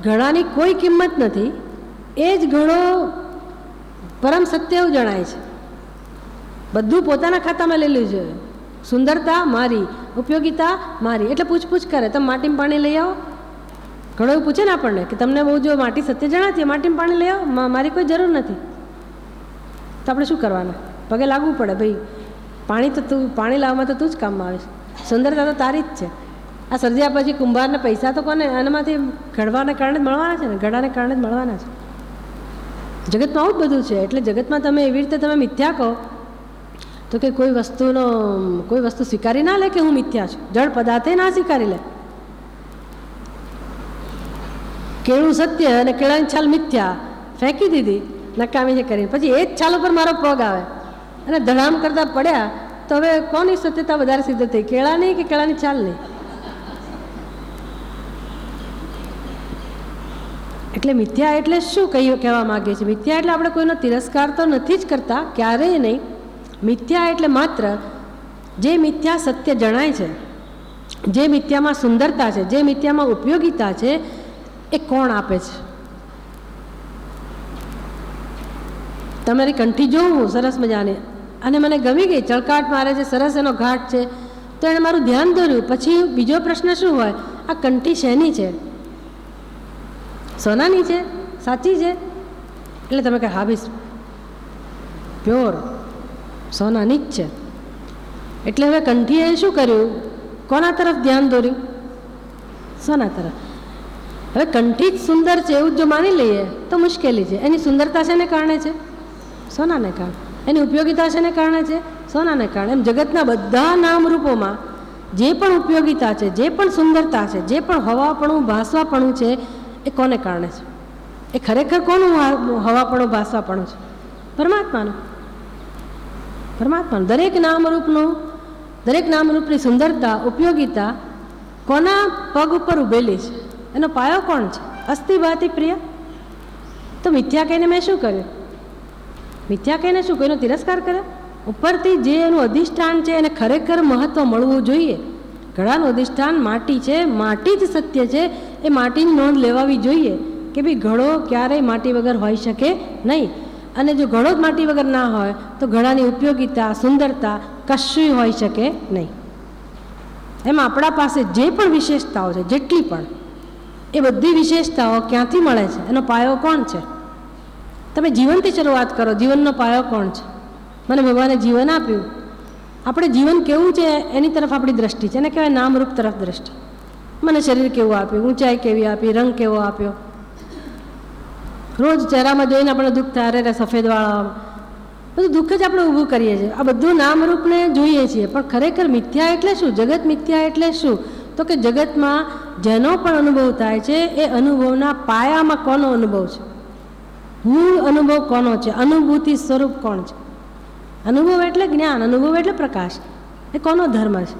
ઘડાની કોઈ કિંમત નથી, એ જ ઘડો પરમ સત્ય એવું જણાય છે. બધું પોતાના ખાતામાં લઈ લીધું છે. સુંદરતા મારી, ઉપયોગિતા મારી. એટલે પૂછપૂછ કરે, તમે માટીમાં પાણી લઈ આવો. ઘણો એવું પૂછે ને આપણને કે તમને બહુ જો માટી સત્ય જણાતી, માટીમાં પાણી લઈ આવો, મારી કોઈ જરૂર નથી. તો આપણે શું કરવાના? પગે લાગવું પડે. ભાઈ પાણી તો તું, પાણી લાવવામાં તો તું જ કામમાં આવીશ. સુંદરતા તો તારી જ છે. આ સર્જ્યા પછી કુંભારને પૈસા તો કોને? આનામાંથી ઘડવાને કારણે જ મળવાના છે ને, ઘડાને કારણે જ મળવાના છે. જગતમાં આવું જ બધું છે. એટલે જગતમાં તમે એવી રીતે તમે મિથ્યા કહો તો કે કોઈ વસ્તુ સ્વીકારી ના લે કે હું મિથ્યા છું. જળ પદાર્થે ના સ્વીકારી લે. કેળું સત્ય અને કેળાની છાલ મિથ્યા ફેંકી દીધી નકામી છે કરીને, પછી એ જ છાલ ઉપર મારો પગ આવે અને ધડામ કરતા પડ્યા, તો હવે કોની સત્યતા વધારે સિદ્ધ થઈ? કેળાની કે કેળાની છાલની? એટલે મિથ્યા એટલે શું કહેવા માગીએ છીએ? મિથ્યા એટલે આપણે કોઈનો તિરસ્કાર તો નથી જ કરતા, ક્યારેય નહીં. મિથ્યા એટલે માત્ર જે મિથ્યા સત્ય જણાય છે, જે મિથ્યામાં સુંદરતા છે, જે મિથ્યામાં ઉપયોગિતા છે, એ કોણ આપે છે? તમારી કંઠી જોઉં હું સરસ મજાની, અને મને ગમી ગઈ, ચળકાટ મારે છે, સરસ એનો ઘાટ છે, તો એણે મારું ધ્યાન દોર્યું. પછી બીજો પ્રશ્ન શું હોય, આ કંઠી શેની છે? સોનાની છે? સાચી છે? એટલે તમે કહે હા ભાઈ પ્યોર સોનાની જ છે. એટલે હવે કંઠીએ શું કર્યું, કોના તરફ ધ્યાન દોર્યું? સોના તરફ. હવે કંઠી જ સુંદર છે એવું જો માની લઈએ તો મુશ્કેલી છે. એની સુંદરતા શેને કારણે છે? સોનાને કારણે. એની ઉપયોગિતા શેને કારણે છે? સોનાને કારણે. એમ જગતના બધા નામરૂપોમાં જે પણ ઉપયોગિતા છે, જે પણ સુંદરતા છે, જે પણ હવાપણું ભાસવાપણું છે, એ કોને કારણે છે? એ ખરેખર કોનું હવાપણું ભાસવાપણું છે? પરમાત્માનું. પરમાત્માનું. દરેક નામરૂપની સુંદરતા, ઉપયોગિતા કોના પગ ઉપર ઉભેલી છે? એનો પાયો કોણ છે? અસ્તિ ભાતિ પ્રિય. તો મિથ્યા કહીને મેં શું કર્યું? મિથ્યા કહીને શું કર્યું? તિરસ્કાર કર્યો. ઉપરથી જે એનું અધિષ્ઠાન છે એને ખરેખર મહત્ત્વ મળવું જોઈએ. ઘડાનું અધિષ્ઠાન માટી છે, માટી જ સત્ય છે, એ માટીની નોંધ લેવાવી જોઈએ કે ભાઈ ઘડો ક્યારેય માટી વગર હોઈ શકે નહીં. અને જો ઘડો જ માટી વગર ના હોય તો ઘડાની ઉપયોગિતા, સુંદરતા કશું હોઈ શકે નહીં. એમાં આપણા પાસે જે પણ વિશેષતાઓ છે, જેટલી પણ, એ બધી વિશેષતાઓ ક્યાંથી મળે છે? એનો પાયો કોણ છે? તમે જીવનથી શરૂઆત કરો. જીવનનો પાયો કોણ છે? મને ભગવાને જીવન આપ્યું. આપણે જીવન કેવું છે એની તરફ આપણી દ્રષ્ટિ છે, એને કહેવાય નામરૂપ તરફ દ્રષ્ટિ. મને શરીર કેવું આપ્યું, ઊંચાઈ કેવી આપી, રંગ કેવો આપ્યો. રોજ ચહેરામાં જોઈને આપણે દુઃખ થાય, અરે સફેદવાળા, બધું દુઃખ જ આપણે ઊભું કરીએ છીએ. આ બધું નામરૂપને જોઈએ છીએ. પણ ખરેખર મિથ્યા એટલે શું? જગત મિથ્યા એટલે શું? તો કે જગતમાં જેનો પણ અનુભવ થાય છે એ અનુભવના પાયામાં કોનો અનુભવ છે? મૂળ અનુભવ કોનો છે? અનુભૂતિ સ્વરૂપ કોણ છે? અનુભવ એટલે જ્ઞાન, અનુભવ એટલે પ્રકાશ. એ કોનો ધર્મ છે?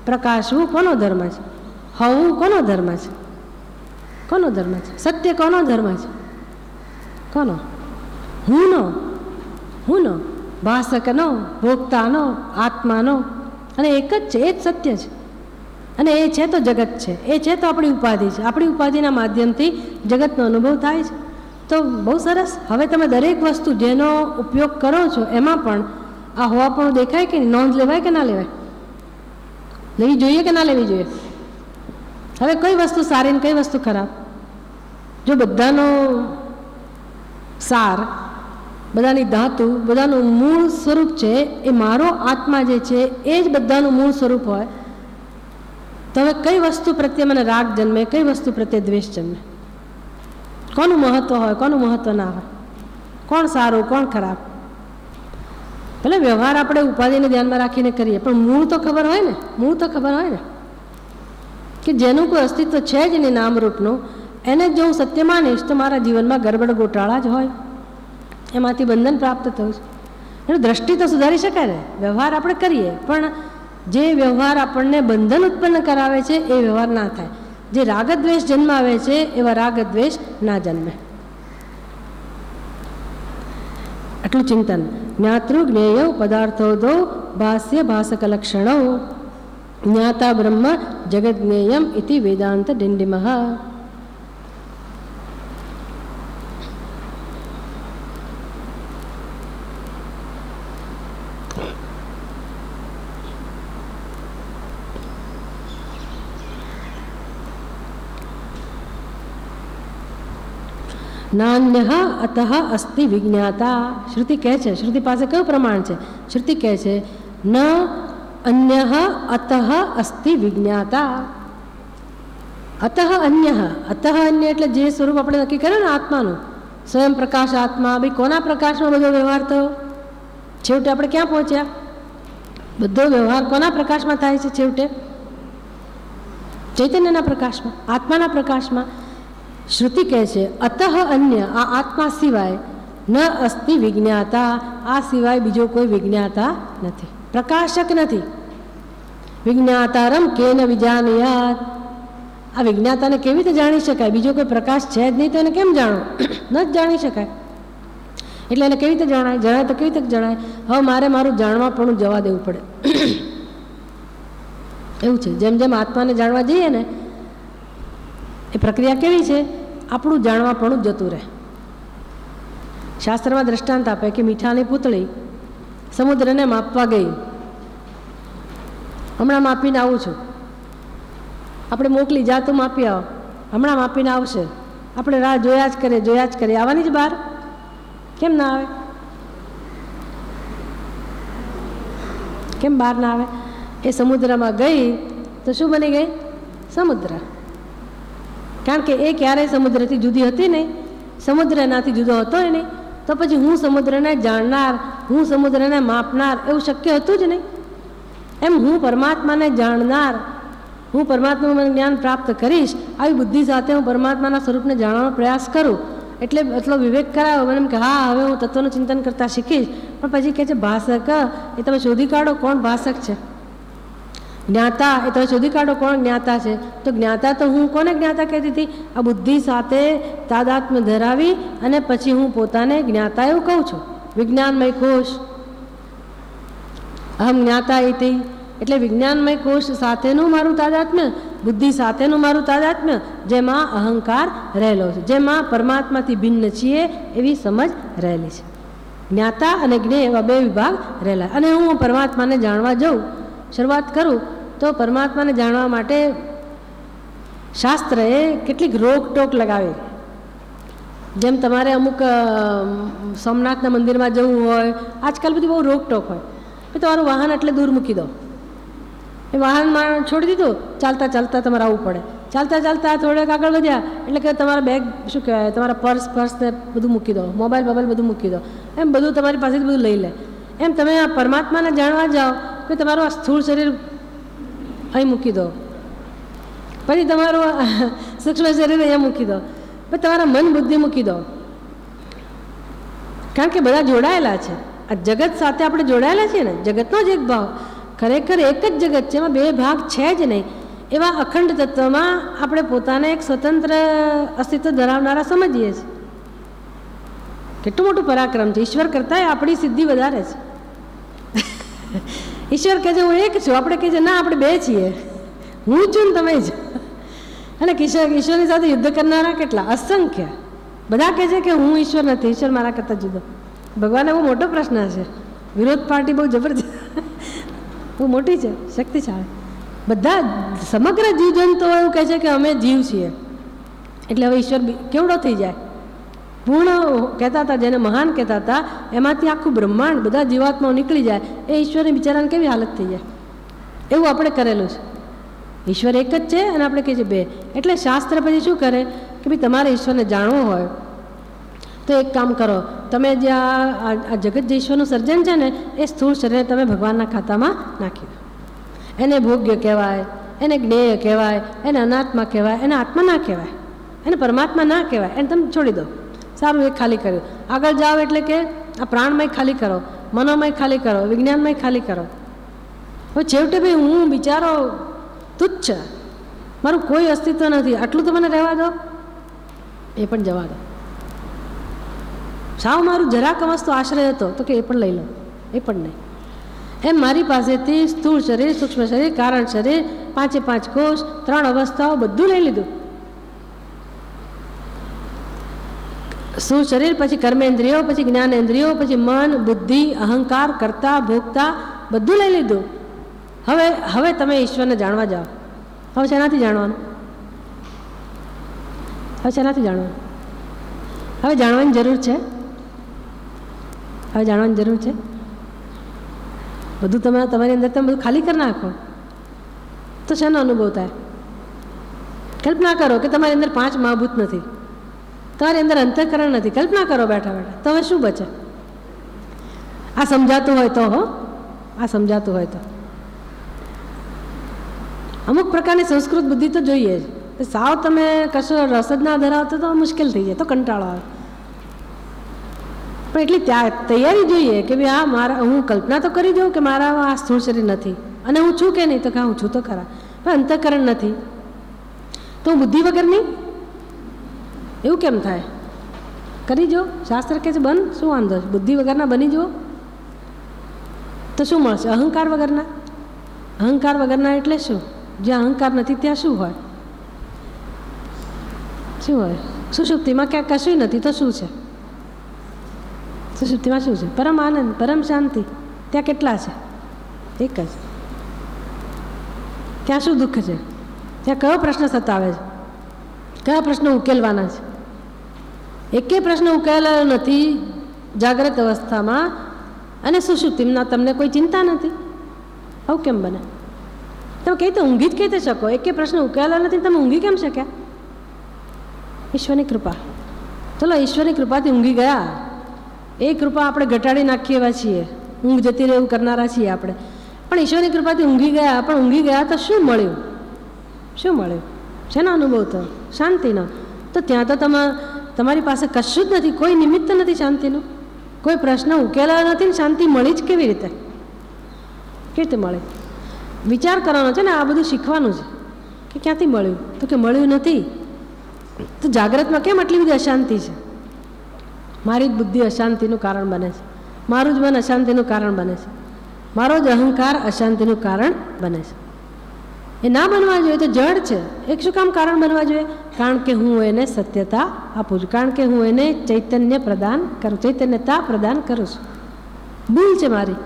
પ્રકાશવું કોનો ધર્મ છે? હોવું કોનો ધર્મ છે? કોનો ધર્મ છે? સત્ય કોનો ધર્મ છે? કોનો? હુંનો, ભાષકનો, ભોગતાનો, આત્માનો. અને એક જ છે, એ જ સત્ય છે. અને એ છે તો જગત છે, એ છે તો આપણી ઉપાધિ છે. આપણી ઉપાધિના માધ્યમથી જગતનો અનુભવ થાય છે. તો બહુ સરસ. હવે તમે દરેક વસ્તુ જેનો ઉપયોગ કરો છો એમાં પણ આ હોવાપણું દેખાય કે નોંધ લેવાય કે ના લેવાય? લેવી જોઈએ કે ના લેવી જોઈએ? હવે કઈ વસ્તુ સારી ને કઈ વસ્તુ ખરાબ? જો બધાનો સાર, બધાની ધાતુ, બધાનું મૂળ સ્વરૂપ છે એ મારો આત્મા જે છે એ જ બધાનું મૂળ સ્વરૂપ હોય, તો હવે કઈ વસ્તુ પ્રત્યે મને રાગ જન્મે, કઈ વસ્તુ પ્રત્યે દ્વેષ જન્મે? કોનું મહત્વ હોય, કોનું મહત્વ ના હોય? કોણ સારું, કોણ ખરાબ? ભલે વ્યવહાર આપણે ઉપાધિને ધ્યાનમાં રાખીને કરીએ, પણ મૂળ તો ખબર હોય ને. મૂળ તો ખબર હોય ને કે જેનું કોઈ અસ્તિત્વ છે જ નહીં નામરૂપનું, એને જો હું સત્ય માનીશ તો મારા જીવનમાં ગરબડ ગોટાળા જ હોય. એમાંથી બંધન પ્રાપ્ત થયું છે. એનું દ્રષ્ટિ તો સુધારી શકાય ને. વ્યવહાર આપણે કરીએ, પણ જે વ્યવહાર આપણને બંધન ઉત્પન્ન કરાવે છે એ વ્યવહાર ના થાય. જે રાગદ્વેષ જન્માવે છે એવા રાગદ્વેષ ના જન્મે. આટલું ચિંતન. જ્ઞાતૃ જ્ઞેય પદાર્થો દો ભાષ્ય ભાષક લક્ષણો જ્ઞાતા બ્રહ્મ જગત જ્ઞેયમ ઇતિ વેદાંત ડિંડિમઃ. નાન્ય અતઃ અસ્તિ વિજ્ઞાતા. શ્રુતિ કહે છે, શ્રુતિ પાસે કયું પ્રમાણ છે? શ્રુતિ કહે છે ન અન્ય અતઃ અસ્તિ વિજ્ઞાતા. અતઃ અન્ય, અતઃ અન્ય એટલે જે સ્વરૂપ આપણે નક્કી કર્યું ને આત્માનું, સ્વયં પ્રકાશ આત્મા. ભાઈ કોના પ્રકાશમાં બધો વ્યવહાર થયો? છેવટે આપણે ક્યાં પહોંચ્યા? બધો વ્યવહાર કોના પ્રકાશમાં થાય છે? છેવટે ચૈતન્યના પ્રકાશમાં, આત્માના પ્રકાશમાં. શ્રુતિ કહે છે અતઃ અન્ય, આ આત્મા સિવાય ન અસ્તિ વિજ્ઞાતા, આ સિવાય બીજો કોઈ વિજ્ઞાતા નથી, પ્રકાશક નથી. વિજ્ઞાતારમ કેન વિજાનયાત. આ વિજ્ઞાતાને કેવી રીતે જાણી શકાય? બીજો કોઈ પ્રકાશ છે જ નહીં તો એને કેમ જાણો? ન જ જાણી શકાય. એટલે એને કેવી રીતે જણાય? જણાય તો કેવી રીતે જણાય? હવે મારે મારું જાણવાપણું જવા દેવું પડે. એવું છે. જેમ જેમ આત્માને જાણવા જઈએ ને, એ પ્રક્રિયા કેવી છે? આપણું જાણવાપણું જતું રહે. શાસ્ત્રમાં દ્રષ્ટાંત આપે કે મીઠાની પૂતળી સમુદ્રને માપવા ગઈ. હમણાં માપીને આવું છું, આપણે મોકલી જા તું માપી આવો, હમણાં માપીને આવશે. આપણે રાહ જોયા જ કરીએ, આવવાની જ બહાર, કેમ ના આવે? કેમ બહાર ના આવે? એ સમુદ્રમાં ગઈ તો શું બની ગઈ? સમુદ્ર. કારણ કે એ ક્યારેય સમુદ્રથી જુદી હતી નહીં, સમુદ્ર એનાથી જુદો હતો નહીં. તો પછી હું સમુદ્રને જાણનાર, હું સમુદ્રને માપનાર, એવું શક્ય હતું જ નહીં. એમ હું પરમાત્માને જાણનાર, હું પરમાત્માનું જ્ઞાન પ્રાપ્ત કરીશ, આવી બુદ્ધિ સાથે હું પરમાત્માના સ્વરૂપને જાણવાનો પ્રયાસ કરું. એટલે એટલો વિવેક કરાયો મને એમ કે હા, હવે હું તત્વનું ચિંતન કરતાં શીખીશ. પણ પછી કહે છે ભાષક, એ તમે શોધી કાઢો કોણ ભાષક છે. જ્ઞાતા, એ તમે શોધી કાઢો કોણ જ્ઞાતા છે. તો જ્ઞાતા તો હું કોને જ્ઞાતા કહેતી હતી? આ બુદ્ધિ સાથે તાદાત્મ્ય ધરાવી અને પછી હું પોતાને જ્ઞાતા એવું કહું છું. વિજ્ઞાનમય કોષ, અહમ જ્ઞાતા ઇતિ, એટલે વિજ્ઞાનમય કોષ સાથેનું મારું તાદાત્મ્ય, બુદ્ધિ સાથેનું મારું તાદાત્મ્ય, જેમાં અહંકાર રહેલો છે, જેમાં પરમાત્માથી ભિન્ન છીએ એવી સમજ રહેલી છે. જ્ઞાતા અને જ્ઞેય એવા બે વિભાગ રહેલા. અને હું પરમાત્માને જાણવા જાઉં, શરૂઆત કરું તો પરમાત્માને જાણવા માટે શાસ્ત્રએ કેટલીક રોકટોક લગાવી. જેમ તમારે અમુક સોમનાથના મંદિરમાં જવું હોય, આજકાલ બધી બહુ રોકટોક હોય કે તમારું વાહન એટલે દૂર મૂકી દો. એ વાહનમાં છોડી દીધું, ચાલતા ચાલતા તમારે આવવું પડે. ચાલતા ચાલતા થોડેક આગળ વધ્યા એટલે કે તમારા બેગ, શું કહેવાય, તમારા પર્સ ને બધું મૂકી દો, મોબાઈલ બધું મૂકી દો. એમ બધું તમારી પાસેથી બધું લઈ લે. એમ તમે આ પરમાત્માને જાણવા જાઓ કે તમારું આ સ્થૂળ શરીર અહીં મૂકી દો, પછી તમારું સૂક્ષ્મ શરીર અહીંયા મૂકી દો, પછી તમારા મન બુદ્ધિ મૂકી દો. કારણ કે બધા જોડાયેલા છે, આ જગત સાથે આપણે જોડાયેલા છીએ ને. જગતનો જ એક ભાવ, ખરેખર એક જ જગત છે, એમાં બે ભાગ છે જ નહીં. એવા અખંડ તત્વમાં આપણે પોતાને એક સ્વતંત્ર અસ્તિત્વ ધરાવનારા સમજીએ છીએ. કેટલું મોટું પરાક્રમ છે! ઈશ્વર કરતાં આપણી સિદ્ધિ વધારે છે. ઈશ્વર કહે છે હું એક છું, આપણે કહે છે ના આપણે બે છીએ, હું છું ને તમે જ. અને ઈશ્વરની સાથે યુદ્ધ કરનારા કેટલા અસંખ્ય. બધા કહે છે કે હું ઈશ્વર નથી, ઈશ્વર મારા કરતાં જુદો. ભગવાનને બહુ મોટો પ્રશ્ન છે. વિરોધ પાર્ટી બહુ જબરજસ્ત, બહુ મોટી છે, શક્તિશાળી. બધા સમગ્ર જીવજંતુઓ એવું કહે છે કે અમે જીવ છીએ. એટલે હવે ઈશ્વર કેવડો થઈ જાય? પૂર્ણ કહેતા હતા, જેને મહાન કહેતા હતા, એમાંથી આખું બ્રહ્માંડ, બધા જીવાત્માઓ નીકળી જાય, એ ઈશ્વરની બિચારાને કેવી હાલત થઈ જાય? એવું આપણે કરેલું છે. ઈશ્વર એક જ છે અને આપણે કહીએ છીએ બે. એટલે શાસ્ત્ર પછી શું કરે કે ભાઈ તમારે ઈશ્વરને જાણવો હોય તો એક કામ કરો, તમે જે આ જગત જે ઈશ્વરનું સર્જન છે ને, એ સ્થૂળ શરીરને તમે ભગવાનના ખાતામાં નાખી દો. એને ભોગ્ય કહેવાય, એને જ્ઞેય કહેવાય, એને અનાત્મા કહેવાય, એને આત્મા ના કહેવાય, એને પરમાત્મા ના કહેવાય, એને તમે છોડી દો. સારું, એક ખાલી કર્યું. આગળ જાઓ એટલે કે આ પ્રાણમય ખાલી કરો, મનોમય ખાલી કરો, વિજ્ઞાનમય ખાલી કરો. હવે છેવટે ભાઈ હું બિચારો તુચ્છ, મારું કોઈ અસ્તિત્વ નથી, આટલું તો મને રહેવા દો, એ પણ જવા દો. સાવ મારું જરાક વસ્તુ આશ્રય હતો તો કે એ પણ લઈ લો, એ પણ નહીં. એમ મારી પાસેથી સ્થૂળ શરીર, સૂક્ષ્મ શરીર, કારણ શરીર, 5 કોષ, 3 અવસ્થાઓ બધું લઈ લીધું. સ્થૂળ શરીર, પછી કર્મેન્દ્રિયો, પછી જ્ઞાનેન્દ્રિયો, પછી મન, બુદ્ધિ, અહંકાર, કર્તા, ભોગતા, બધું લઈ લીધું. હવે તમે ઈશ્વરને જાણવા જાઓ. હવે શેનાથી જાણવાનું? હવે શેનાથી જાણવાનું? હવે જાણવાની જરૂર છે. હવે જાણવાની જરૂર છે. બધું તમારી અંદર તમે બધું ખાલી કરી નાખો તો શેનો અનુભવ થાય? કલ્પના કરો કે તમારી અંદર 5 મહાભૂત નથી, તમારી અંદર અંતઃકરણ નથી. કલ્પના કરો બેઠા બેઠા, તો હવે શું બચે? આ સમજાતું હોય તો, આ સમજાતું હોય તો અમુક પ્રકારની સંસ્કૃત બુદ્ધિ તો જોઈએ જ. સાવ તમે કશો રસ જ ના ધરાવતો તો મુશ્કેલ થઈ જાય, તો કંટાળો આવે. પણ એટલી તૈયારી જોઈએ કે ભાઈ આ મારા, હું કલ્પના તો કરી દઉં કે મારા આ સ્થૂળ શરીર નથી અને હું છું કે નહીં, તો કે હું છું તો ખરા, પણ અંતઃકરણ નથી તો હું બુદ્ધિ વગરની. એવું કેમ થાય? કરી જો. શાસ્ત્ર કહે છે બન, શું વાંધો છે? બુદ્ધિ વગરના બની જુઓ તો શું મળશે? અહંકાર વગરના. અહંકાર વગરના એટલે શું? જ્યાં અહંકાર નથી ત્યાં શું હોય? શું હોય? સુષુપ્તિમાં ક્યાં કશું નથી તો શું છે? સુષુપ્તિમાં શું છે? પરમ આનંદ, પરમ શાંતિ. ત્યાં કેટલા છે? એક જ. ત્યાં શું દુઃખ છે? ત્યાં કયો પ્રશ્ન સતાવે છે? કયા પ્રશ્નો ઉકેલવાના છે? એકે પ્રશ્ન ઉકેલાયો નથી જાગ્રત અવસ્થામાં, અને સુષુપ્તિમાં તમને કોઈ ચિંતા નથી. આવું કેમ બને? તમે કઈ રીતે ઊંઘી જ કઈ રીતે શકો? એકે પ્રશ્ન ઉકેલાયો નથી, તમે ઊંઘી કેમ શક્યા? ઈશ્વરની કૃપા. ચલો, ઈશ્વરની કૃપાથી ઊંઘી ગયા. એ કૃપા આપણે ઘટાડી નાખીએ એવા છીએ, ઊંઘ જતી રહે એવું કરનારા છીએ આપણે. પણ ઈશ્વરની કૃપાથી ઊંઘી ગયા. પણ ઊંઘી ગયા તો શું મળ્યું? શું મળ્યું? શેનો અનુભવ થયો? શાંતિનો. તો ત્યાં તો તમારી પાસે કશું જ નથી, કોઈ નિમિત્ત નથી શાંતિનું, કોઈ પ્રશ્ન ઉકેલાયો નથી ને શાંતિ મળી જ કેવી રીતે? કેવી રીતે મળે? વિચાર કરવાનો છે ને, આ બધું શીખવાનું છે કે ક્યાંથી મળ્યું. તો કે મળ્યું નથી. તો જાગ્રતમાં કેમ આટલી બધી અશાંતિ છે? મારી જ બુદ્ધિ અશાંતિનું કારણ બને છે, મારું જ મન અશાંતિનું કારણ બને છે, મારો જ અહંકાર અશાંતિનું કારણ બને છે. એ ના બનવા જોઈએ. તો જડ છે, એક શું કામ કારણ બનવા જોઈએ? કારણ કે હું એને સત્યતા આપું છું, કારણ કે હું એને ચૈતન્ય પ્રદાન કરું, ચૈતન્યતા પ્રદાન કરું છું. ભૂલ છે મારી.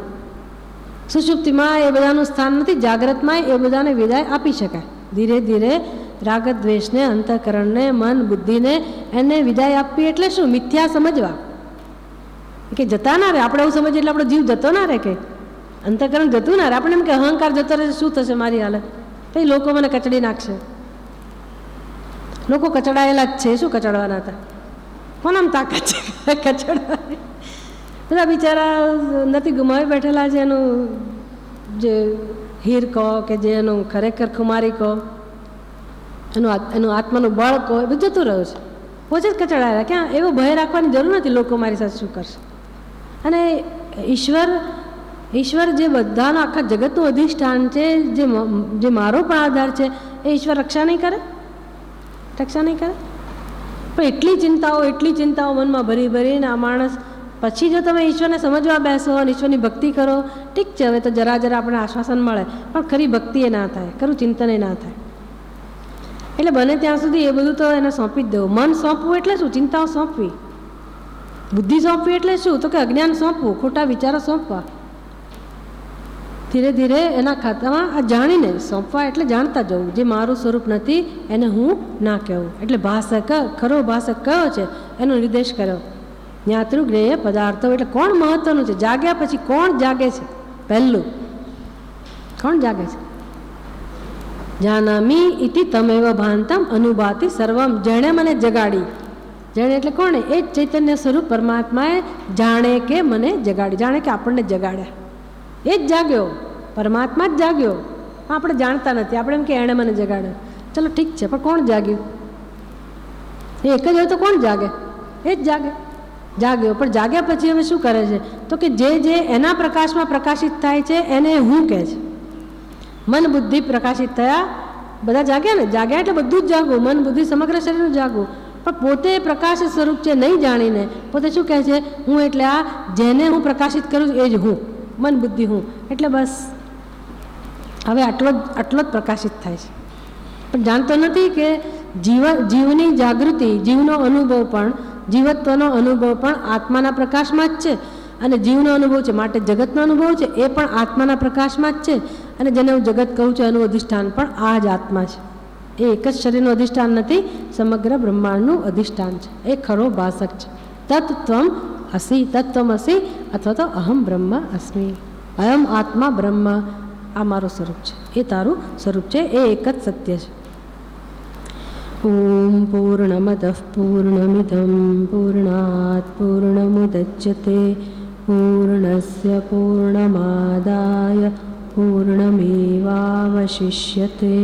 સુષુપ્તિમાં એ બધાનું સ્થાન નથી, જાગ્રતમાં એ બધાને વિદાય આપી શકાય. ધીરે ધીરે રાગ દ્વેષને, અંતઃકરણને, મન બુદ્ધિને એને વિદાય આપવી એટલે શું? મિથ્યા સમજવા કે જતા ના રહે. આપણે એવું સમજીએ એટલે આપણો જીવ જતો ના રહે, કે અંતઃકરણ જતું ના રહે. આપણે એમ કે અહંકાર જતો રહે, શું થશે મારી હાલત? પછી લોકો મને કચડી નાખશે. લોકો કચડાયેલા જ છે, શું કચડવાના હતા? કોનામ તાકાત છે કચડવાની? બધા બિચારા નથી ગુમાવી બેઠેલા છે. એનું જે હીર કહો કે જે એનું ખરેખર ખુમારી કહો, એનું આત્માનું બળ કહો, એ બધું જતું રહ્યું છે. પોતે જ કચડાયેલા. ક્યાં એવો ભય રાખવાની જરૂર નથી લોકો મારી સાથે શું કરશે. અને ઈશ્વર જે બધાનો આખા જગતનું અધિષ્ઠાન છે, જે મારો પણ આધાર છે, એ ઈશ્વર રક્ષા નહીં કરે? રક્ષા નહીં કરે? પણ એટલી ચિંતાઓ મનમાં ભરી ભરીને આ માણસ, પછી જો તમે ઈશ્વરને સમજવા બેસો અને ઈશ્વરની ભક્તિ કરો, ઠીક છે, હવે તો જરા આપણે આશ્વાસન મળે, પણ ખરી ભક્તિ એ ના થાય, ખરું ચિંતન એ ના થાય. એટલે બને ત્યાં સુધી એ બધું તો એને સોંપી જ દેવું. મન સોંપવું એટલે શું? ચિંતાઓ સોંપવી. બુદ્ધિ સોંપવી એટલે શું? તો કે અજ્ઞાન સોંપવું, ખોટા વિચારો સોંપવા. ધીરે ધીરે એના ખાતામાં આ જાણીને સોંપવા એટલે જાણતા જવું. જે મારું સ્વરૂપ નથી એને હું ના કહેવું. એટલે ભાષક, ખરો ભાષક કયો છે એનો નિર્દેશ કર્યો. જ્ઞાતૃ જ્ઞેય પદાર્થો. એટલે કોણ મહત્વનું છે? જાગ્યા પછી કોણ જાગે છે? પહેલું કોણ જાગે છે? જાનામી ઇતિ તમેવ ભાંતમ અનુભાતિ સર્વમ. જેણે મને જગાડી. જેણે એટલે કોણે? એ જ ચૈતન્ય સ્વરૂપ પરમાત્માએ જાણે કે મને જગાડી, જાણે કે આપણને જગાડ્યા. એ જ જાગ્યો, પરમાત્મા જ જાગ્યો. આપણે જાણતા નથી, આપણે એમ કે એણે મને જગાડ્યો. ચલો ઠીક છે, પણ કોણ જાગ્યું? એ એક જ હોય તો કોણ જાગે? એ જ જાગ્યો. પણ જાગ્યા પછી હવે શું કરે છે? તો કે જે એના પ્રકાશમાં પ્રકાશિત થાય છે એને હું કહે છે. મન બુદ્ધિ પ્રકાશિત થયા, બધા જાગ્યા ને. જાગ્યા એટલે બધું જ જાગવું, મન બુદ્ધિ સમગ્ર શરીરનું જાગવું. પણ પોતે પ્રકાશ સ્વરૂપ છે નહીં જાણીને પોતે શું કહે છે? હું એટલે આ જેને હું પ્રકાશિત કરું છું એ જ હું, મન બુદ્ધિ હું. એટલે બસ હવે આટલો જ પ્રકાશિત થાય છે. પણ જાણતો નથી કે જીવની જાગૃતિ, જીવનો અનુભવ પણ, જીવત્વનો અનુભવ પણ આત્માના પ્રકાશમાં જ છે. અને જીવનો અનુભવ છે માટે જગતનો અનુભવ છે એ પણ આત્માના પ્રકાશમાં જ છે. અને જેને હું જગત કહું છું એનું અધિષ્ઠાન પણ આ જ આત્મા છે. એ એક જ શરીરનું અધિષ્ઠાન નથી, સમગ્ર બ્રહ્માંડનું અધિષ્ઠાન છે. એ ખરો ભાષક છે. તત્ત્વમ અસી, તત્વમ અસી, અથવા તો અહમ બ્રહ્મ અસ્મિ. અયમ આત્મા બ્રહ્મ, આ મારું સ્વરૂપ છે, એ તારું સ્વરૂપ છે, એ એક જ સત્ય છે. ઓમ પૂર્ણમદઃ પૂર્ણમિદં પૂર્ણાત પૂર્ણમુદચ્યતે પૂર્ણસ્ય પૂર્ણમાદાય પૂર્ણમેવાવશિષ્યતે.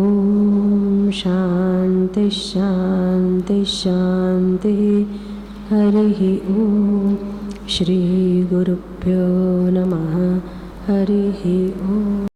ઓમ શાંતિ શાંતિ શાંતિ. હરિ ઓમ. શ્રી ગુરુભ્યો નમઃ. હરિ ઓમ.